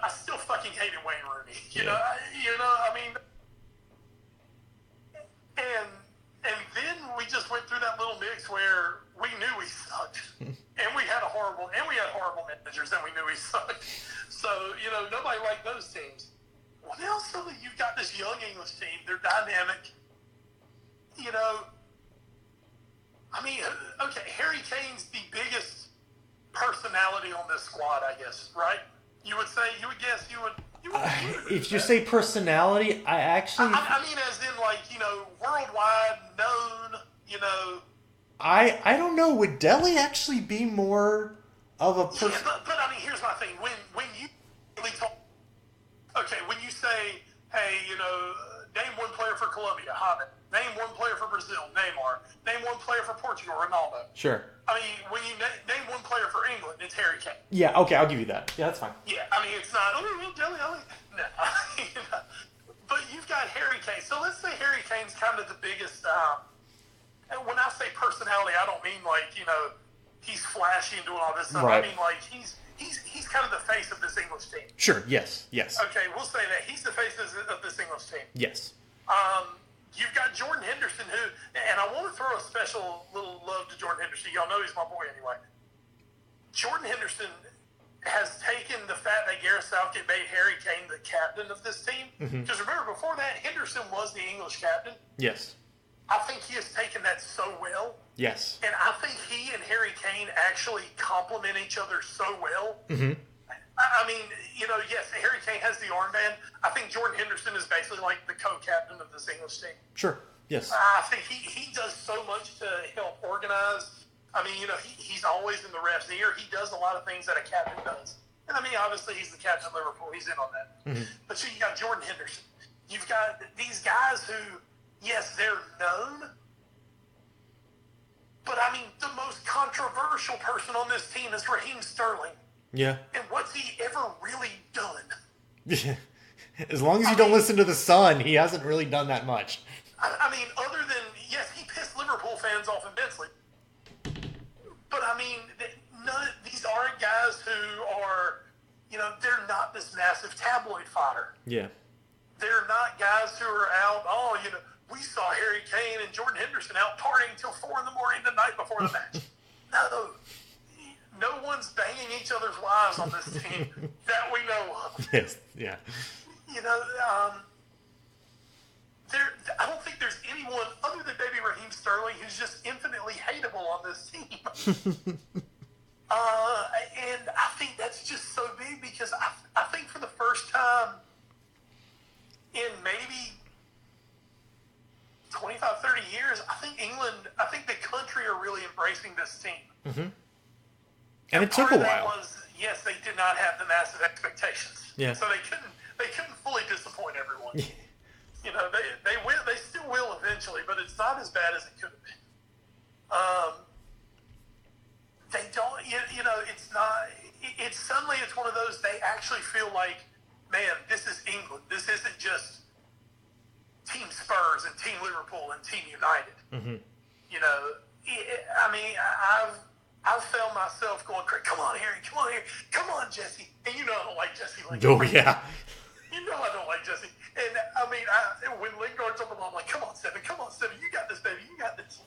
I still fucking hated Wayne Rooney. I mean, and then we just went through that little mix where we knew we sucked, and we had horrible managers, and we knew we sucked. So nobody liked those teams. Well, now suddenly you've got this young English team. They're dynamic. I mean, okay, Harry Kane's the biggest personality on this squad, I guess, right? You would guess. If you say personality, I mean, as in, worldwide known, I don't know. Would Delhi actually be more of a person? Yeah, but I mean, here's my thing. When you when you say, hey, name one player for Colombia, James. Name one player for Brazil, Neymar. Name one player for Portugal, Ronaldo. Sure. I mean, when you name one player for England, it's Harry Kane. Yeah, okay, I'll give you that. Yeah, that's fine. Yeah, I mean, it's not, Delhi, no. But you've got Harry Kane. So let's say Harry Kane's kind of the biggest, and when I say personality, I don't mean he's flashy and doing all this stuff. Right. I mean, he's kind of the face of this English team. Sure, yes. Okay, we'll say that. He's the face of this English team. Yes. You've got Jordan Henderson, and I want to throw a special little love to Jordan Henderson. Y'all know he's my boy anyway. Jordan Henderson has taken the fact that Gareth Southgate made Harry Kane the captain of this team. Because remember, before that, Henderson was the English captain. Yes. I think he has taken that so well. Yes. And I think he and Harry Kane actually complement each other so well. I mean, yes, Harry Kane has the armband. I think Jordan Henderson is basically like the co-captain of this English team. Sure, yes. I think he does so much to help organize. I mean, he's always in the ref's ear. He does a lot of things that a captain does. And I mean, obviously, he's the captain of Liverpool. He's in on that. But so you got Jordan Henderson. You've got these guys who, yes, they're known. But I mean, the most controversial person on this team is Raheem Sterling. Yeah. And what's he ever really done? As long as you don't listen to the Sun, he hasn't really done that much. I mean, other than, yes, he pissed Liverpool fans off immensely. But I mean, these aren't guys who are, they're not this massive tabloid fodder. Yeah. They're not guys who are out, we saw Harry Kane and Jordan Henderson out partying till 4 a.m. the night before the match. No one's banging each other's wives on this team that we know of. Yes, yeah. I don't think there's anyone other than maybe Raheem Sterling who's just infinitely hateable on this team. And I think that's just so big because I think for the first time in maybe 25, 30 years, I think the country are really embracing this team. And it took a while. Yes, they did not have the massive expectations. Yeah. So they couldn't fully disappoint everyone. They still will eventually, but it's not as bad as it could have been. They don't, it's not. It's suddenly it's one of those. They actually feel like, man, this is England. This isn't just Team Spurs and Team Liverpool and Team United. I mean, I've found myself going, come on, Harry, come on, Jesse. And I don't like Jesse Lingard. Oh, yeah. I don't like Jesse. And I mean, when Lingard's up, I'm like, come on, Steven, you got this, baby, you got this.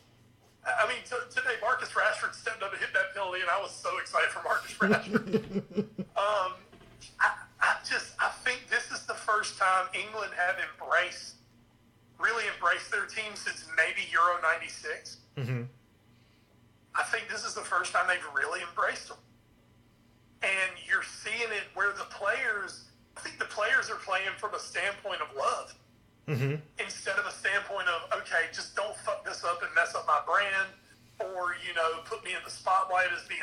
I mean, today Marcus Rashford stepped up and hit that penalty, and I was so excited for Marcus Rashford. I think this is the first time England have really embraced their team since maybe Euro '96. I think this is the first time they've really embraced them. And you're seeing it where I think the players are playing from a standpoint of love. Instead of a standpoint of, okay, just don't fuck this up and mess up my brand, or, put me in the spotlight as being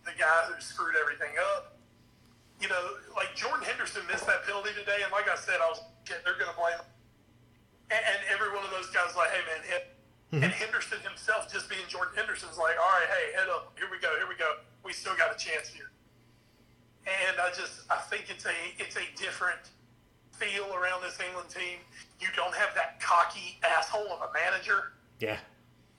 the guy who screwed everything up. Like Jordan Henderson missed that penalty today, and like I said, they're going to blame him. and every one of those guys is like, hey, man, hit. And Henderson himself, just being Jordan Henderson, is like, all right, hey, head up. Here we go. We still got a chance here. And I think it's a different feel around this England team. You don't have that cocky asshole of a manager. Yeah.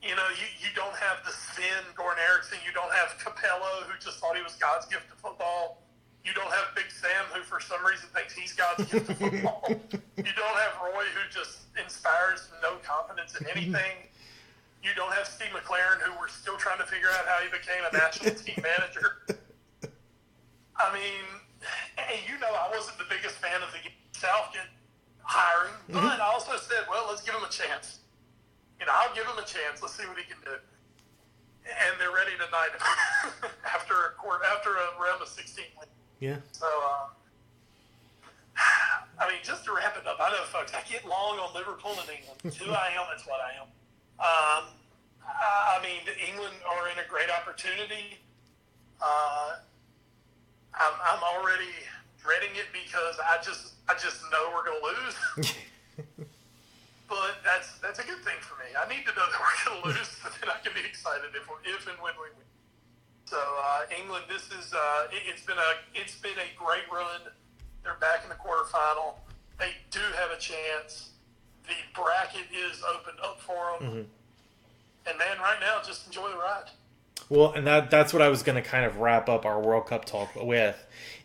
You know, you don't have the Sven Goran Eriksson. You don't have Capello, who just thought he was God's gift to football. You don't have Big Sam, who for some reason thinks he's God's gift to football. You don't have Roy, who just inspires no confidence in anything. You don't have Steve McLaren, who we're still trying to figure out how he became a national team manager. I mean, and you know I wasn't the biggest fan of the Southgate hiring, but I also said, well, let's give him a chance. You know, I'll give him a chance. Let's see what he can do. And they're ready to knight him after a round of 16 win. Yeah. So, I mean, just to wrap it up, I know, folks, I get long on Liverpool and England. It's who I am. It's what I am. I mean, England are in a great opportunity. I'm already dreading it because I just know we're going to lose. But that's a good thing for me. I need to know that we're going to lose, so then I can be excited if and when we win. So England, this is it's been a great run. They're back in the quarterfinal. They do have a chance. The bracket is opened up for them. And man, right now, just enjoy the ride. Well, and that's what I was going to kind of wrap up our World Cup talk with.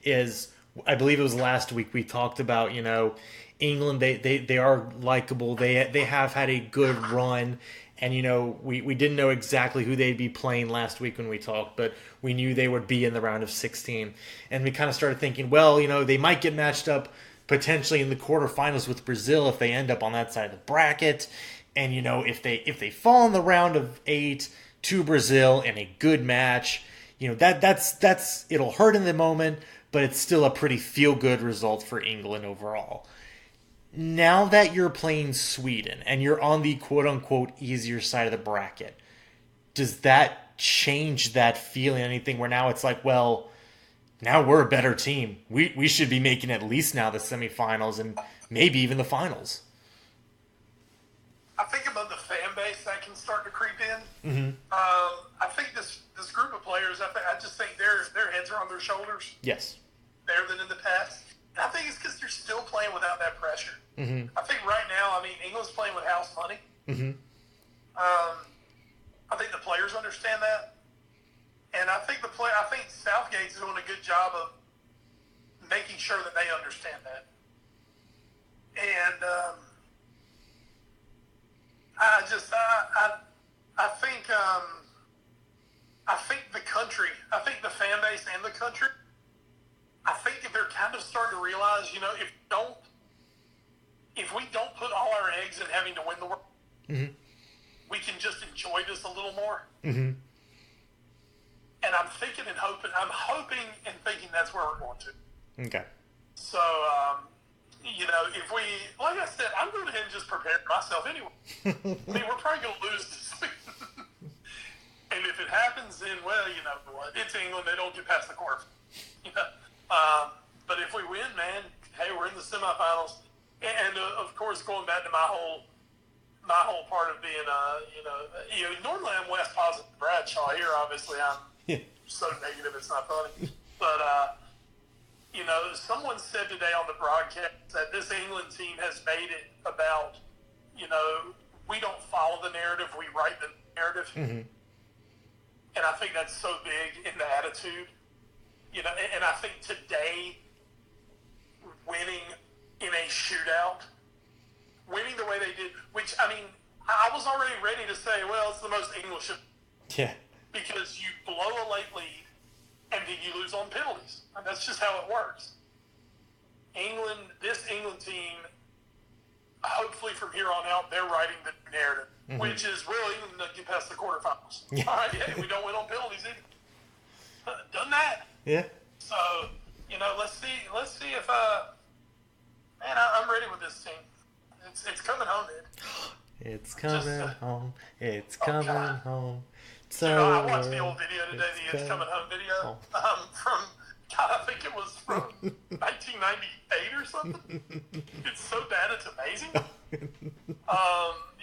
Is I believe it was last week we talked about, you know, England, they are likable. They have had a good run. And, you know, we didn't know exactly who they'd be playing last week when we talked, but we knew they would be in the round of 16. And we kind of started thinking, well, you know, they might get matched up potentially in the quarterfinals with Brazil if they end up on that side of the bracket. And, you know, if they fall in the round of 8 to Brazil in a good match, you know, that's it'll hurt in the moment, but it's still a pretty feel-good result for England overall. Now that you're playing Sweden and you're on the quote-unquote easier side of the bracket, does that change that feeling anything where now it's like, well, now we're a better team. We should be making at least now the semifinals and maybe even the finals? I think about the fan base that can start to creep in. Mm-hmm. I think this group of players, I just think their heads are on their shoulders. Yes. Better than in the past. And I think it's because they're still playing without that pressure. Mm-hmm. I think right now, I mean, England's playing with house money. Mm-hmm. I think the players understand that, and I think Southgate's doing a good job of making sure that they understand that. And I think the country, I think the fan base and the country, I think they're kind of starting to realize, you know, if we don't put all our eggs in having to win the world, we can just enjoy this a little more. Mm-hmm. And I'm hoping and thinking that's where we're going to. Okay. So, you know, if we, like I said, I'm going ahead and just prepare myself anyway. I mean, we're probably going to lose this week. And if it happens, then, well, you know what? It's England. They don't get past the quarter. You know? But if we win, man, hey, we're in the semifinals. And of course, going back to my whole part of being, you know, normally I'm West positive Bradshaw. Here, obviously, I'm so negative it's not funny. But, you know, someone said today on the broadcast that this England team has made it about, you know, we don't follow the narrative, we write the narrative. Mm-hmm. And I think that's so big in the attitude. You know, and I think today, winning in a shootout, winning the way they did, which, I mean, I was already ready to say, well, it's the most English. Yeah. Because you blow a late lead, and then you lose on penalties. And that's just how it works. This England team, hopefully from here on out, they're writing the narrative, which is really England to get past the quarterfinals. Yeah. All right, yeah, we don't win on penalties either. Done that. Yeah. So, you know, let's see if, man, I'm ready with this team. It's coming home, dude. It's coming home. It's coming home. So you know, I watched the old video today, the It's Coming Home video, from I think it was from 1998 or something. It's so bad, it's amazing.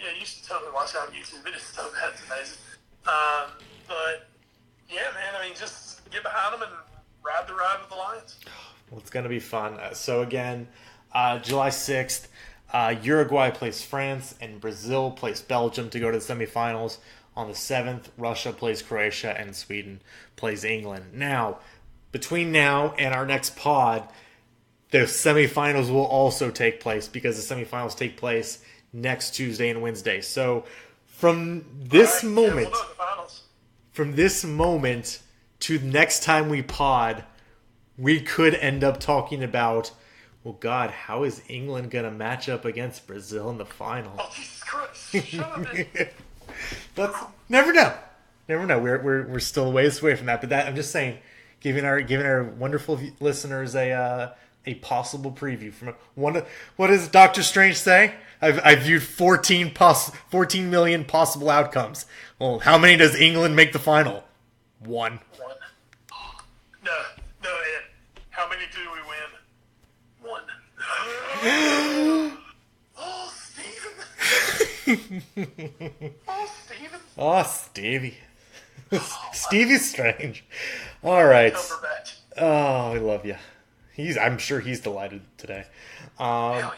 Yeah, you should totally watch it on YouTube. It is so bad, it's amazing. But yeah, man, I mean, just get behind them and ride the ride with the Lions. Well, it's going to be fun. So again, July 6th, Uruguay plays France and Brazil plays Belgium to go to the semifinals. On the 7th, Russia plays Croatia and Sweden plays England. Now, between now and our next pod, the semifinals will also take place because the semifinals take place next Tuesday and Wednesday. So from this moment, to next time we pod, we could end up talking about, well, God, how is England going to match up against Brazil in the final? Oh, Jesus Christ. Shut up, man. But never know. Never know. We're still a ways away from that. But that, I'm just saying, giving our wonderful listeners a possible preview from one. What does Doctor Strange say? I've viewed 14 million possible outcomes. Well, how many does England make the final? One. No, Ed. How many do we win? One. Oh, Steven. Oh, Stevie. Stevie's strange. All right. Oh, I love you. I'm sure he's delighted today. Hell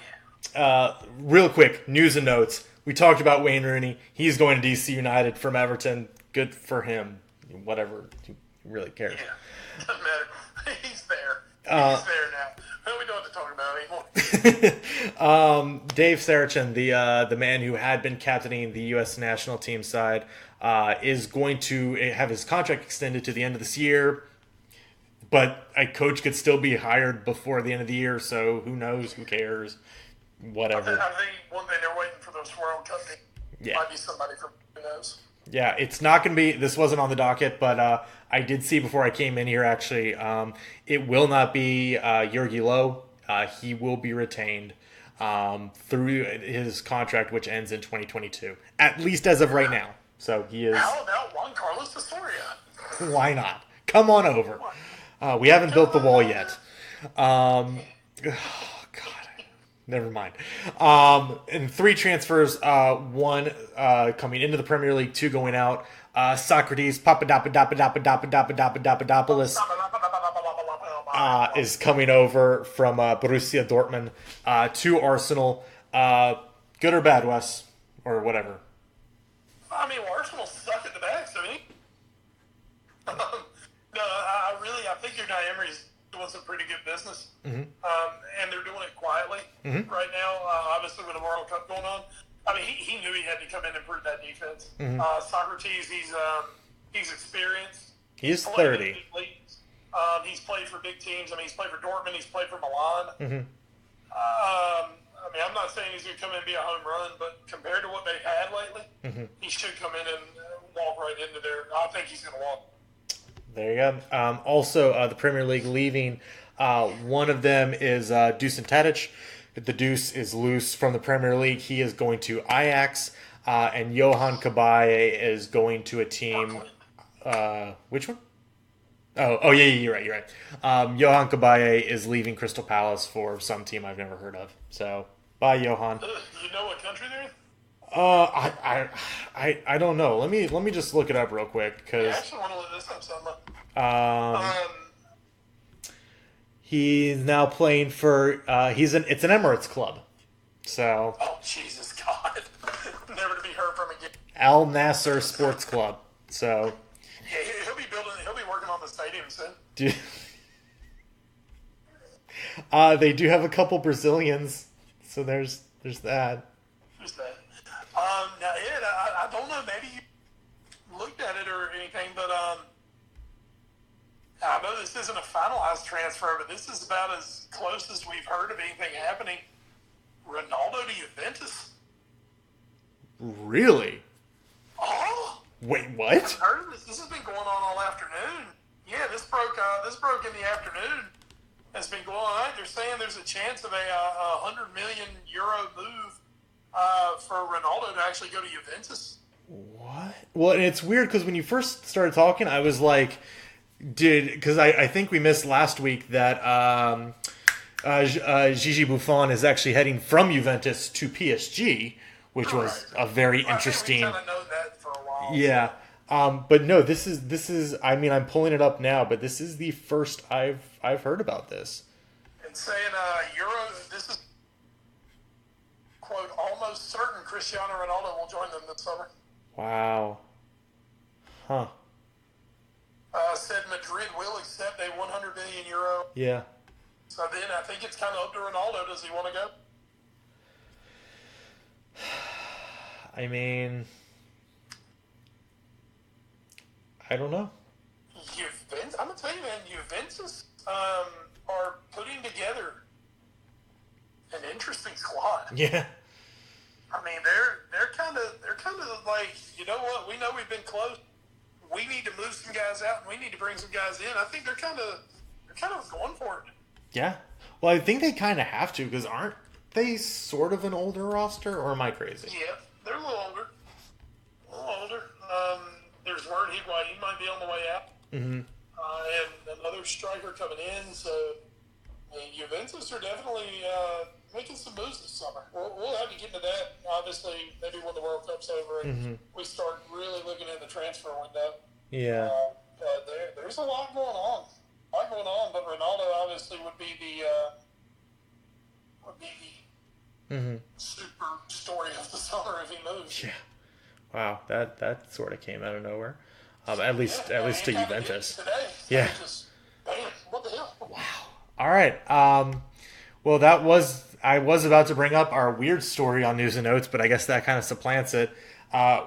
yeah. Real quick, news and notes. We talked about Wayne Rooney. He's going to DC United from Everton. Good for him. Whatever. Who really cares? Yeah. Doesn't matter. He's there. He's there now. We don't have to talk about it anymore. Dave Saracen, the man who had been captaining the U.S. national team side, is going to have his contract extended to the end of this year. But a coach could still be hired before the end of the year, so who knows? Who cares? Whatever. I think one thing they're waiting for those World Cup games. Yeah. Might be somebody from who knows. Yeah, it's not going to be. This wasn't on the docket, but I did see before I came in here. Actually, it will not be Jurgi Low. He will be retained through his contract, which ends in 2022, at least as of right now. So he is. How about Juan Carlos Osorio? Why not? Come on over. We haven't built the wall yet. Oh, God. Never mind. And 3 transfers, 1 coming into the Premier League, 2 going out. Socrates Papadopoulos is coming over from Borussia Dortmund to Arsenal. Good or bad, Wes? Or whatever. I mean, Arsenal suck at the back, so no, I think your Unai Emery's doing some pretty good business. Mm-hmm. And they're doing it quietly right now, obviously with the World Cup going on. I mean, he knew he had to come in and improve that defense. Mm-hmm. Socrates, he's experienced. He's 30. He's played for big teams. I mean, he's played for Dortmund. He's played for Milan. Mm-hmm. I mean, I'm not saying he's going to come in and be a home run, but compared to what they've had lately, he should come in and walk right into there. I think he's going to walk. There you go. Also, the Premier League leaving. One of them is Dusan Tadic. The Deuce is loose from the Premier League. He is going to Ajax. And Johan Cabaye is going to a team. Which one? Oh, yeah, you're right. Johan Cabaye is leaving Crystal Palace for some team I've never heard of. So, bye, Johan. Do you know what country they're in? I don't know. Let me just look it up real quick because I actually want to look this up. Something. He's now playing for it's an Emirates club. So. Oh Jesus God! Never to be heard from again. Al Nasser Sports Club. So. Yeah, he'll be working on the stadium soon. They do have a couple Brazilians, so there's that. There's that. Now, Ed, I don't know, maybe you looked at it or anything, but I know this isn't a finalized transfer, but this is about as close as we've heard of anything happening. Ronaldo to Juventus. Really? Oh! Wait, what? I've heard of this. This has been going on all afternoon. Yeah, this broke in the afternoon. It's been going on. They're saying there's a chance of a €100 million move for Ronaldo to actually go to Juventus. What? Well, and it's weird because when you first started talking, I was like, because I think we missed last week that Gigi Buffon is actually heading from Juventus to PSG, which was a very interesting. I think we kind of know that for a while. Yeah. But no, this is. I mean, I'm pulling it up now, but this is the first I've heard about this. And saying this is quote almost certain Cristiano Ronaldo will join them this summer. Wow. Huh. Said Madrid will accept a 100 million euro. Yeah. So then I think it's kind of up to Ronaldo. Does he want to go? I mean, I don't know. I'm gonna tell you, man. Juventus are putting together an interesting squad. Yeah. I mean, they're kind of like, you know what? We know we've been close. We need to move some guys out, and we need to bring some guys in. I think they're kind of going for it. Yeah. Well, I think they kind of have to, because aren't they sort of an older roster, or am I crazy? Yeah, they're a little older. There's word he might be on the way out. Mm-hmm. And another striker coming in. So, I mean, Juventus are definitely making some moves this summer. We'll have to get into that, obviously, maybe when the World Cup's over and we start really looking at the transfer window. Yeah. There's a lot going on. But Ronaldo obviously would be the super story of the summer if he moves. Yeah. Wow, that sort of came out of nowhere. At least to Juventus. Today, yeah. Just, man, what the hell? Wow. All right. Well, I was about to bring up our weird story on News and Notes, but I guess that kind of supplants it.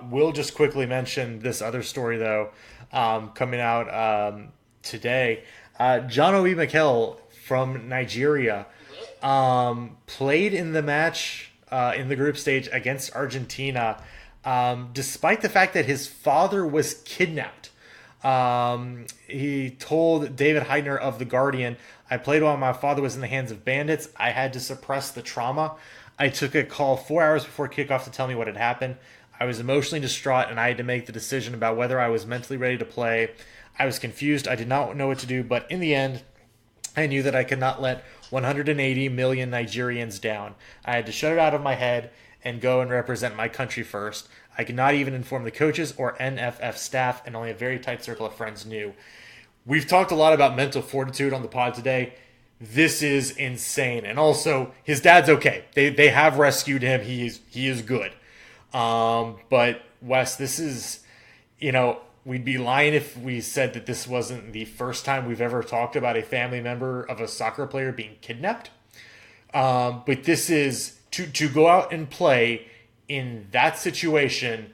We'll just quickly mention this other story, though, coming out today. John Obi Mikel from Nigeria played in the match in the group stage against Argentina, despite the fact that his father was kidnapped. He told David Heidner of The Guardian, "I played while my father was in the hands of bandits. I had to suppress the trauma. I took a call 4 hours before kickoff to tell me what had happened. I was emotionally distraught, and I had to make the decision about whether I was mentally ready to play. I was confused. I did not know what to do, but in the end, I knew that I could not let 180 million Nigerians down. I had to shut it out of my head and go and represent my country first. I could not even inform the coaches or NFF staff, and only a very tight circle of friends knew." We've talked a lot about mental fortitude on the pod today. This is insane. And also, his dad's okay. They have rescued him. He is good. But Wes, this is, we'd be lying if we said that this wasn't the first time we've ever talked about a family member of a soccer player being kidnapped. But this is to go out and play in that situation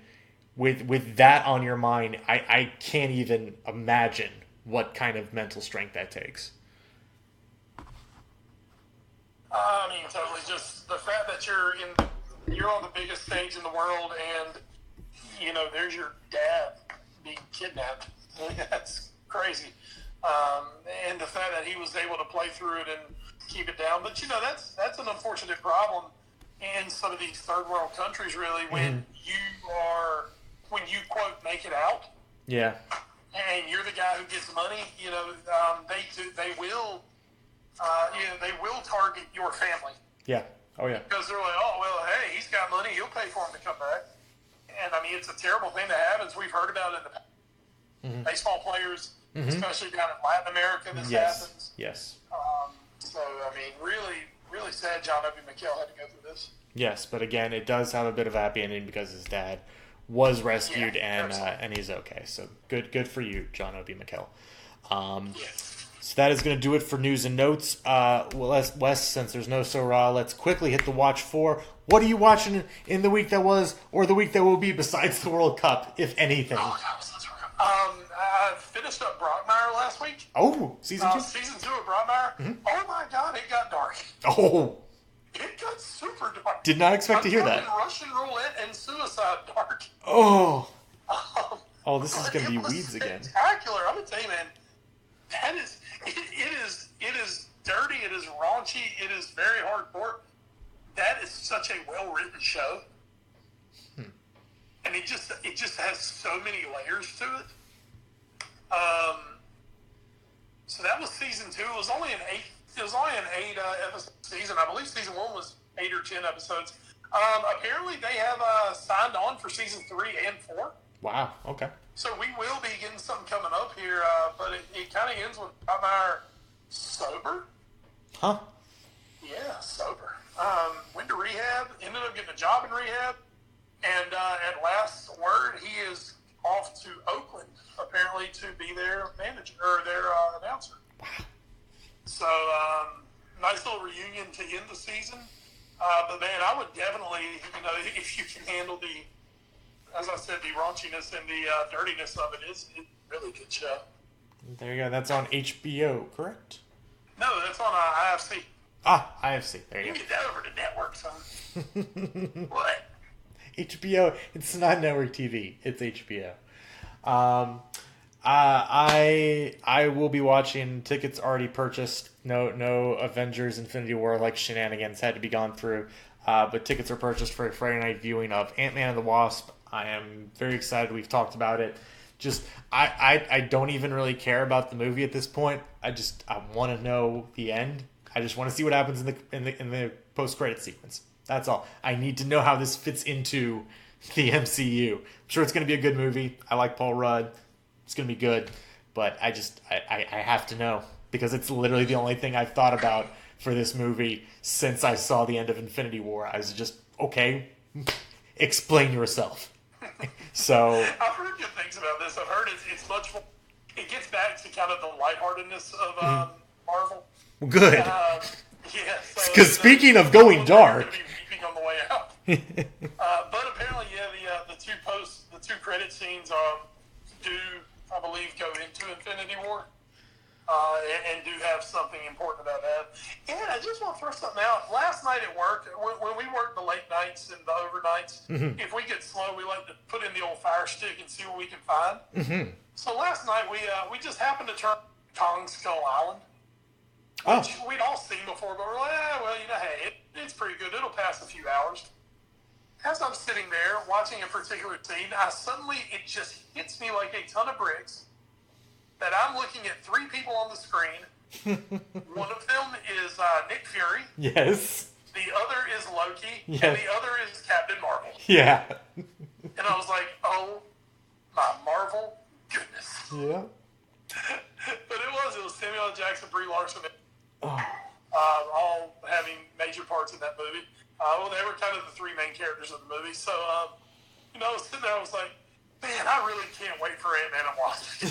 with that on your mind. I can't even imagine what kind of mental strength that takes. I mean, totally. Just the fact that you're on the biggest stage in the world, and there's your dad being kidnapped. That's crazy. And the fact that he was able to play through it and keep it down. But that's an unfortunate problem in some of these third world countries. Really, when you quote make it out. Yeah. And you're the guy who gets money. They will target your family. Yeah. Oh, yeah. Because they're like, oh, well, hey, he's got money. He'll pay for him to come back. And, I mean, it's a terrible thing that happens. We've heard about it in the baseball players, especially down in Latin America, this happens. Yes. So, I mean, really, really sad John Obi Mikel had to go through this. Yes, but again, it does have a bit of a happy ending because his dad was rescued and he's okay. So good for you, John Obi Mikel. So that is going to do it for news and notes. Wes, since there's no So Raw, let's quickly hit the watch for. What are you watching in the week that was, or the week that will be, besides the World Cup, if anything? Oh, God, I finished up Brockmire last week. Oh, season 2? Season 2 of Brockmire. Mm-hmm. Oh, my God, it got dark. Oh. It got super dark. Did not expect to hear that. Russian roulette and suicide dark. Oh. This is going to be weeds again. Spectacular. I'm going to tell you, man, that is, it is dirty, it is raunchy, it is very hardcore. That is such a well-written show. And it just has so many layers to it. So that was season 2. It was only an 8 episode season. I believe season 1 was 8 or 10 episodes. Apparently they have signed on for season 3 and 4. Wow. Okay. So we will be getting something coming up here, but it kind of ends with our sober. Huh? Yeah, sober. Went to rehab, ended up getting a job in rehab, and at last word, he is off to Oakland, apparently, to be their manager, or their announcer. Wow. So, nice little reunion to end the season. But man, I would definitely, if you can handle the, as I said, the raunchiness and the dirtiness of it, it's a really good show. There you go. That's on HBO, correct? No, that's on IFC. Ah, IFC. There you You go. get that over to network, son. What? HBO. It's not network TV. It's HBO. I will be watching. Tickets already purchased. No Avengers Infinity War like shenanigans had to be gone through. But tickets are purchased for a Friday night viewing of Ant-Man and the Wasp. I am very excited. We've talked about it. Just I don't even really care about the movie at this point. I want to know the end. I just want to see what happens in the post-credit sequence. That's all. I need to know how this fits into the MCU. I'm sure it's going to be a good movie. I like Paul Rudd. It's going to be good. But I have to know, because it's literally the only thing I've thought about for this movie since I saw the end of Infinity War. I was just, okay, explain yourself. So I've heard good things about this. I've heard it's much more, it gets back to kind of the lightheartedness of Marvel. good. Yeah. Because speaking of going dark, Be weeping on the way out. But apparently, yeah, the two credit scenes do, I believe, go into Infinity War, and do have something important about that. And I just want to throw something out. Last night at work, when we work the late nights and the overnights, if we get slow, we like to put in the old fire stick and see what we can find. So last night we just happened to turn Kong Skull Island. Which we'd all seen before, but we're like, hey, it's pretty good. It'll pass a few hours. As I'm sitting there watching a particular scene, it just hits me like a ton of bricks that I'm looking at 3 people on the screen. One of them is Nick Fury. yes. The other is Loki. Yes. And the other is Captain Marvel. Yeah. And I was like, oh, my Marvel goodness. Yeah. But it was Samuel L. Jackson, Brie Larson, all having major parts in that movie. They were kind of the 3 main characters of the movie. So, I was sitting there, I was like, man, I really can't wait for Ant-Man and Wasp.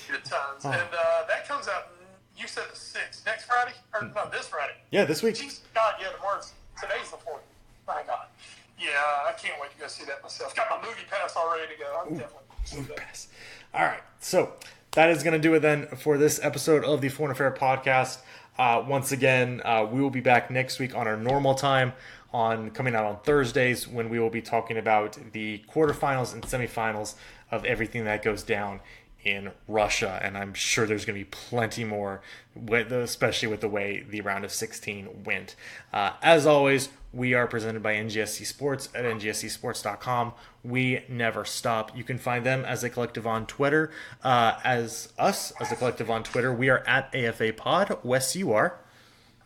Good times. And that comes out, you said the 6th, next Friday? Or no, this Friday. Yeah, this week. Jeez, God, yeah, today's the 4th. My God. Yeah, I can't wait to go see that myself. Got my movie pass all ready to go. I'm definitely going to see that. All right, so that is going to do it then for this episode of the Foreign Affair podcast. Once again, we will be back next week on our normal time, coming out on Thursdays, when we will be talking about the quarterfinals and semifinals of everything that goes down in Russia, and I'm sure there's going to be plenty more, especially with the way the round of 16 went. As always, we are presented by NGSC Sports at ngscsports.com. We never stop. You can find them as a collective on Twitter. As us, as a collective on Twitter, we are at AFA Pod. Wes, you are?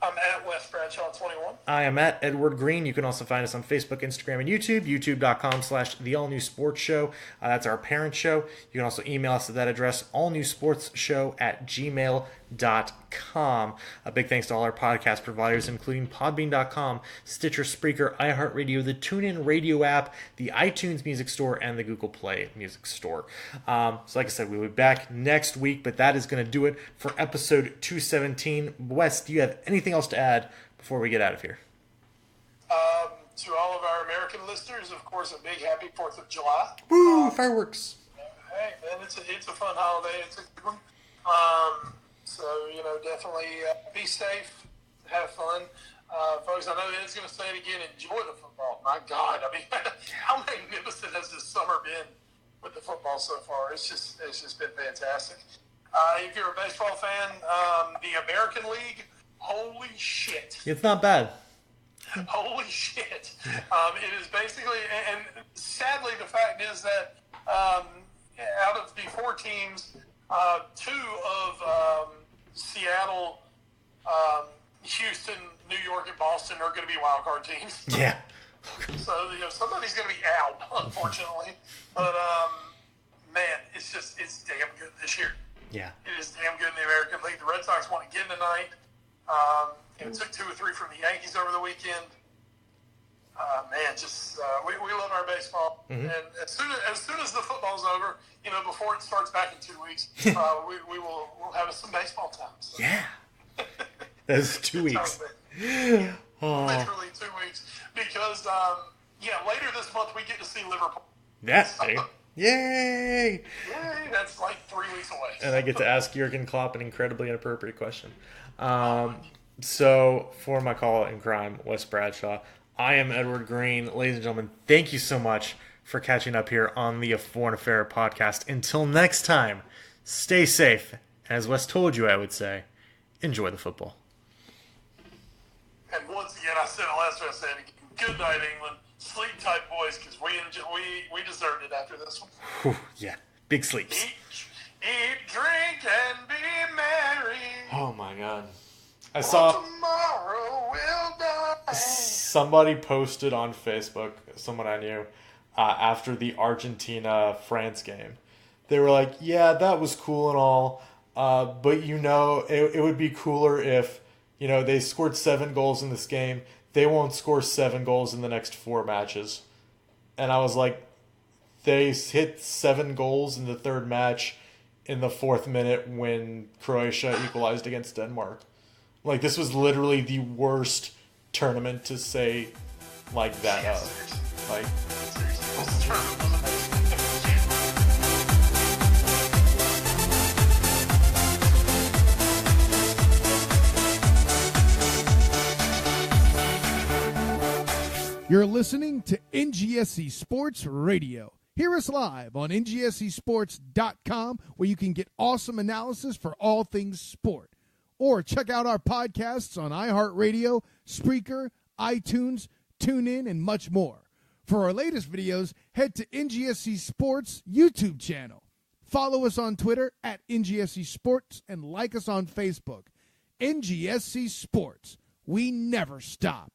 I'm at West Bradshaw 21. I am at Edward Green. You can also find us on Facebook, Instagram, and YouTube. YouTube.com/The All New Sports Show. That's our parent show. You can also email us at that address, allnewsportsshow@gmail.com. A big thanks to all our podcast providers, including Podbean.com, Stitcher, Spreaker, iHeartRadio, the TuneIn Radio app, the iTunes Music Store, and the Google Play Music Store. So like I said, we'll be back next week, but that is going to do it for episode 217. Wes, do you have anything else to add before we get out of here? To all of our American listeners, of course, a big happy 4th of July. Woo! Fireworks! Hey, man, it's a fun holiday. It's a good one. So, definitely be safe, have fun. Folks, I know Ed's going to say it again, enjoy the football. My God, I mean, how magnificent has this summer been with the football so far? It's just been fantastic. If you're a baseball fan, the American League, holy shit. It's not bad. Holy shit. It is basically, and sadly the fact is that out of the 4 teams, Two of Seattle, Houston, New York, and Boston are going to be wild card teams. Yeah. So somebody's going to be out, unfortunately. But man, it's damn good this year. Yeah. It is damn good in the American League. The Red Sox won again tonight. It took 2 or 3 from the Yankees over the weekend. Man, we love our baseball. Mm-hmm. And as soon as the football's over, before it starts back in 2 weeks, we'll have some baseball time. So. Yeah. That's 2 weeks. Literally 2 weeks. Because, later this month we get to see Liverpool. Yeah. Yay! That's like 3 weeks away. And I get to ask Jurgen Klopp an incredibly inappropriate question. So, for my call in crime, Wes Bradshaw, I am Edward Green. Ladies and gentlemen, thank you so much for catching up here on the A Foreign Affair podcast. Until next time, stay safe. As Wes told you, I would say, enjoy the football. And once again, I said it last week, I said it again. Good night, England. Sleep tight, boys, because we deserved it after this one. Whew, yeah, big sleeps. Eat, drink, and be merry. Oh, my God. I saw tomorrow will die. Somebody posted on Facebook, someone I knew, after the Argentina-France game. They were like, yeah, that was cool and all, but it would be cooler if, they scored 7 goals in this game. They won't score 7 goals in the next 4 matches. And I was like, they hit 7 goals in the 3rd match in the 4th minute when Croatia equalized against Denmark. Like, this was literally the worst tournament to say like that of. Like, You're listening to NGSC Sports Radio. Hear us live on NGSCSports.com, where you can get awesome analysis for all things sport. Or check out our podcasts on iHeartRadio, Spreaker, iTunes, TuneIn, and much more. For our latest videos, head to NGSC Sports YouTube channel. Follow us on Twitter at NGSC Sports and like us on Facebook. NGSC Sports. We never stop.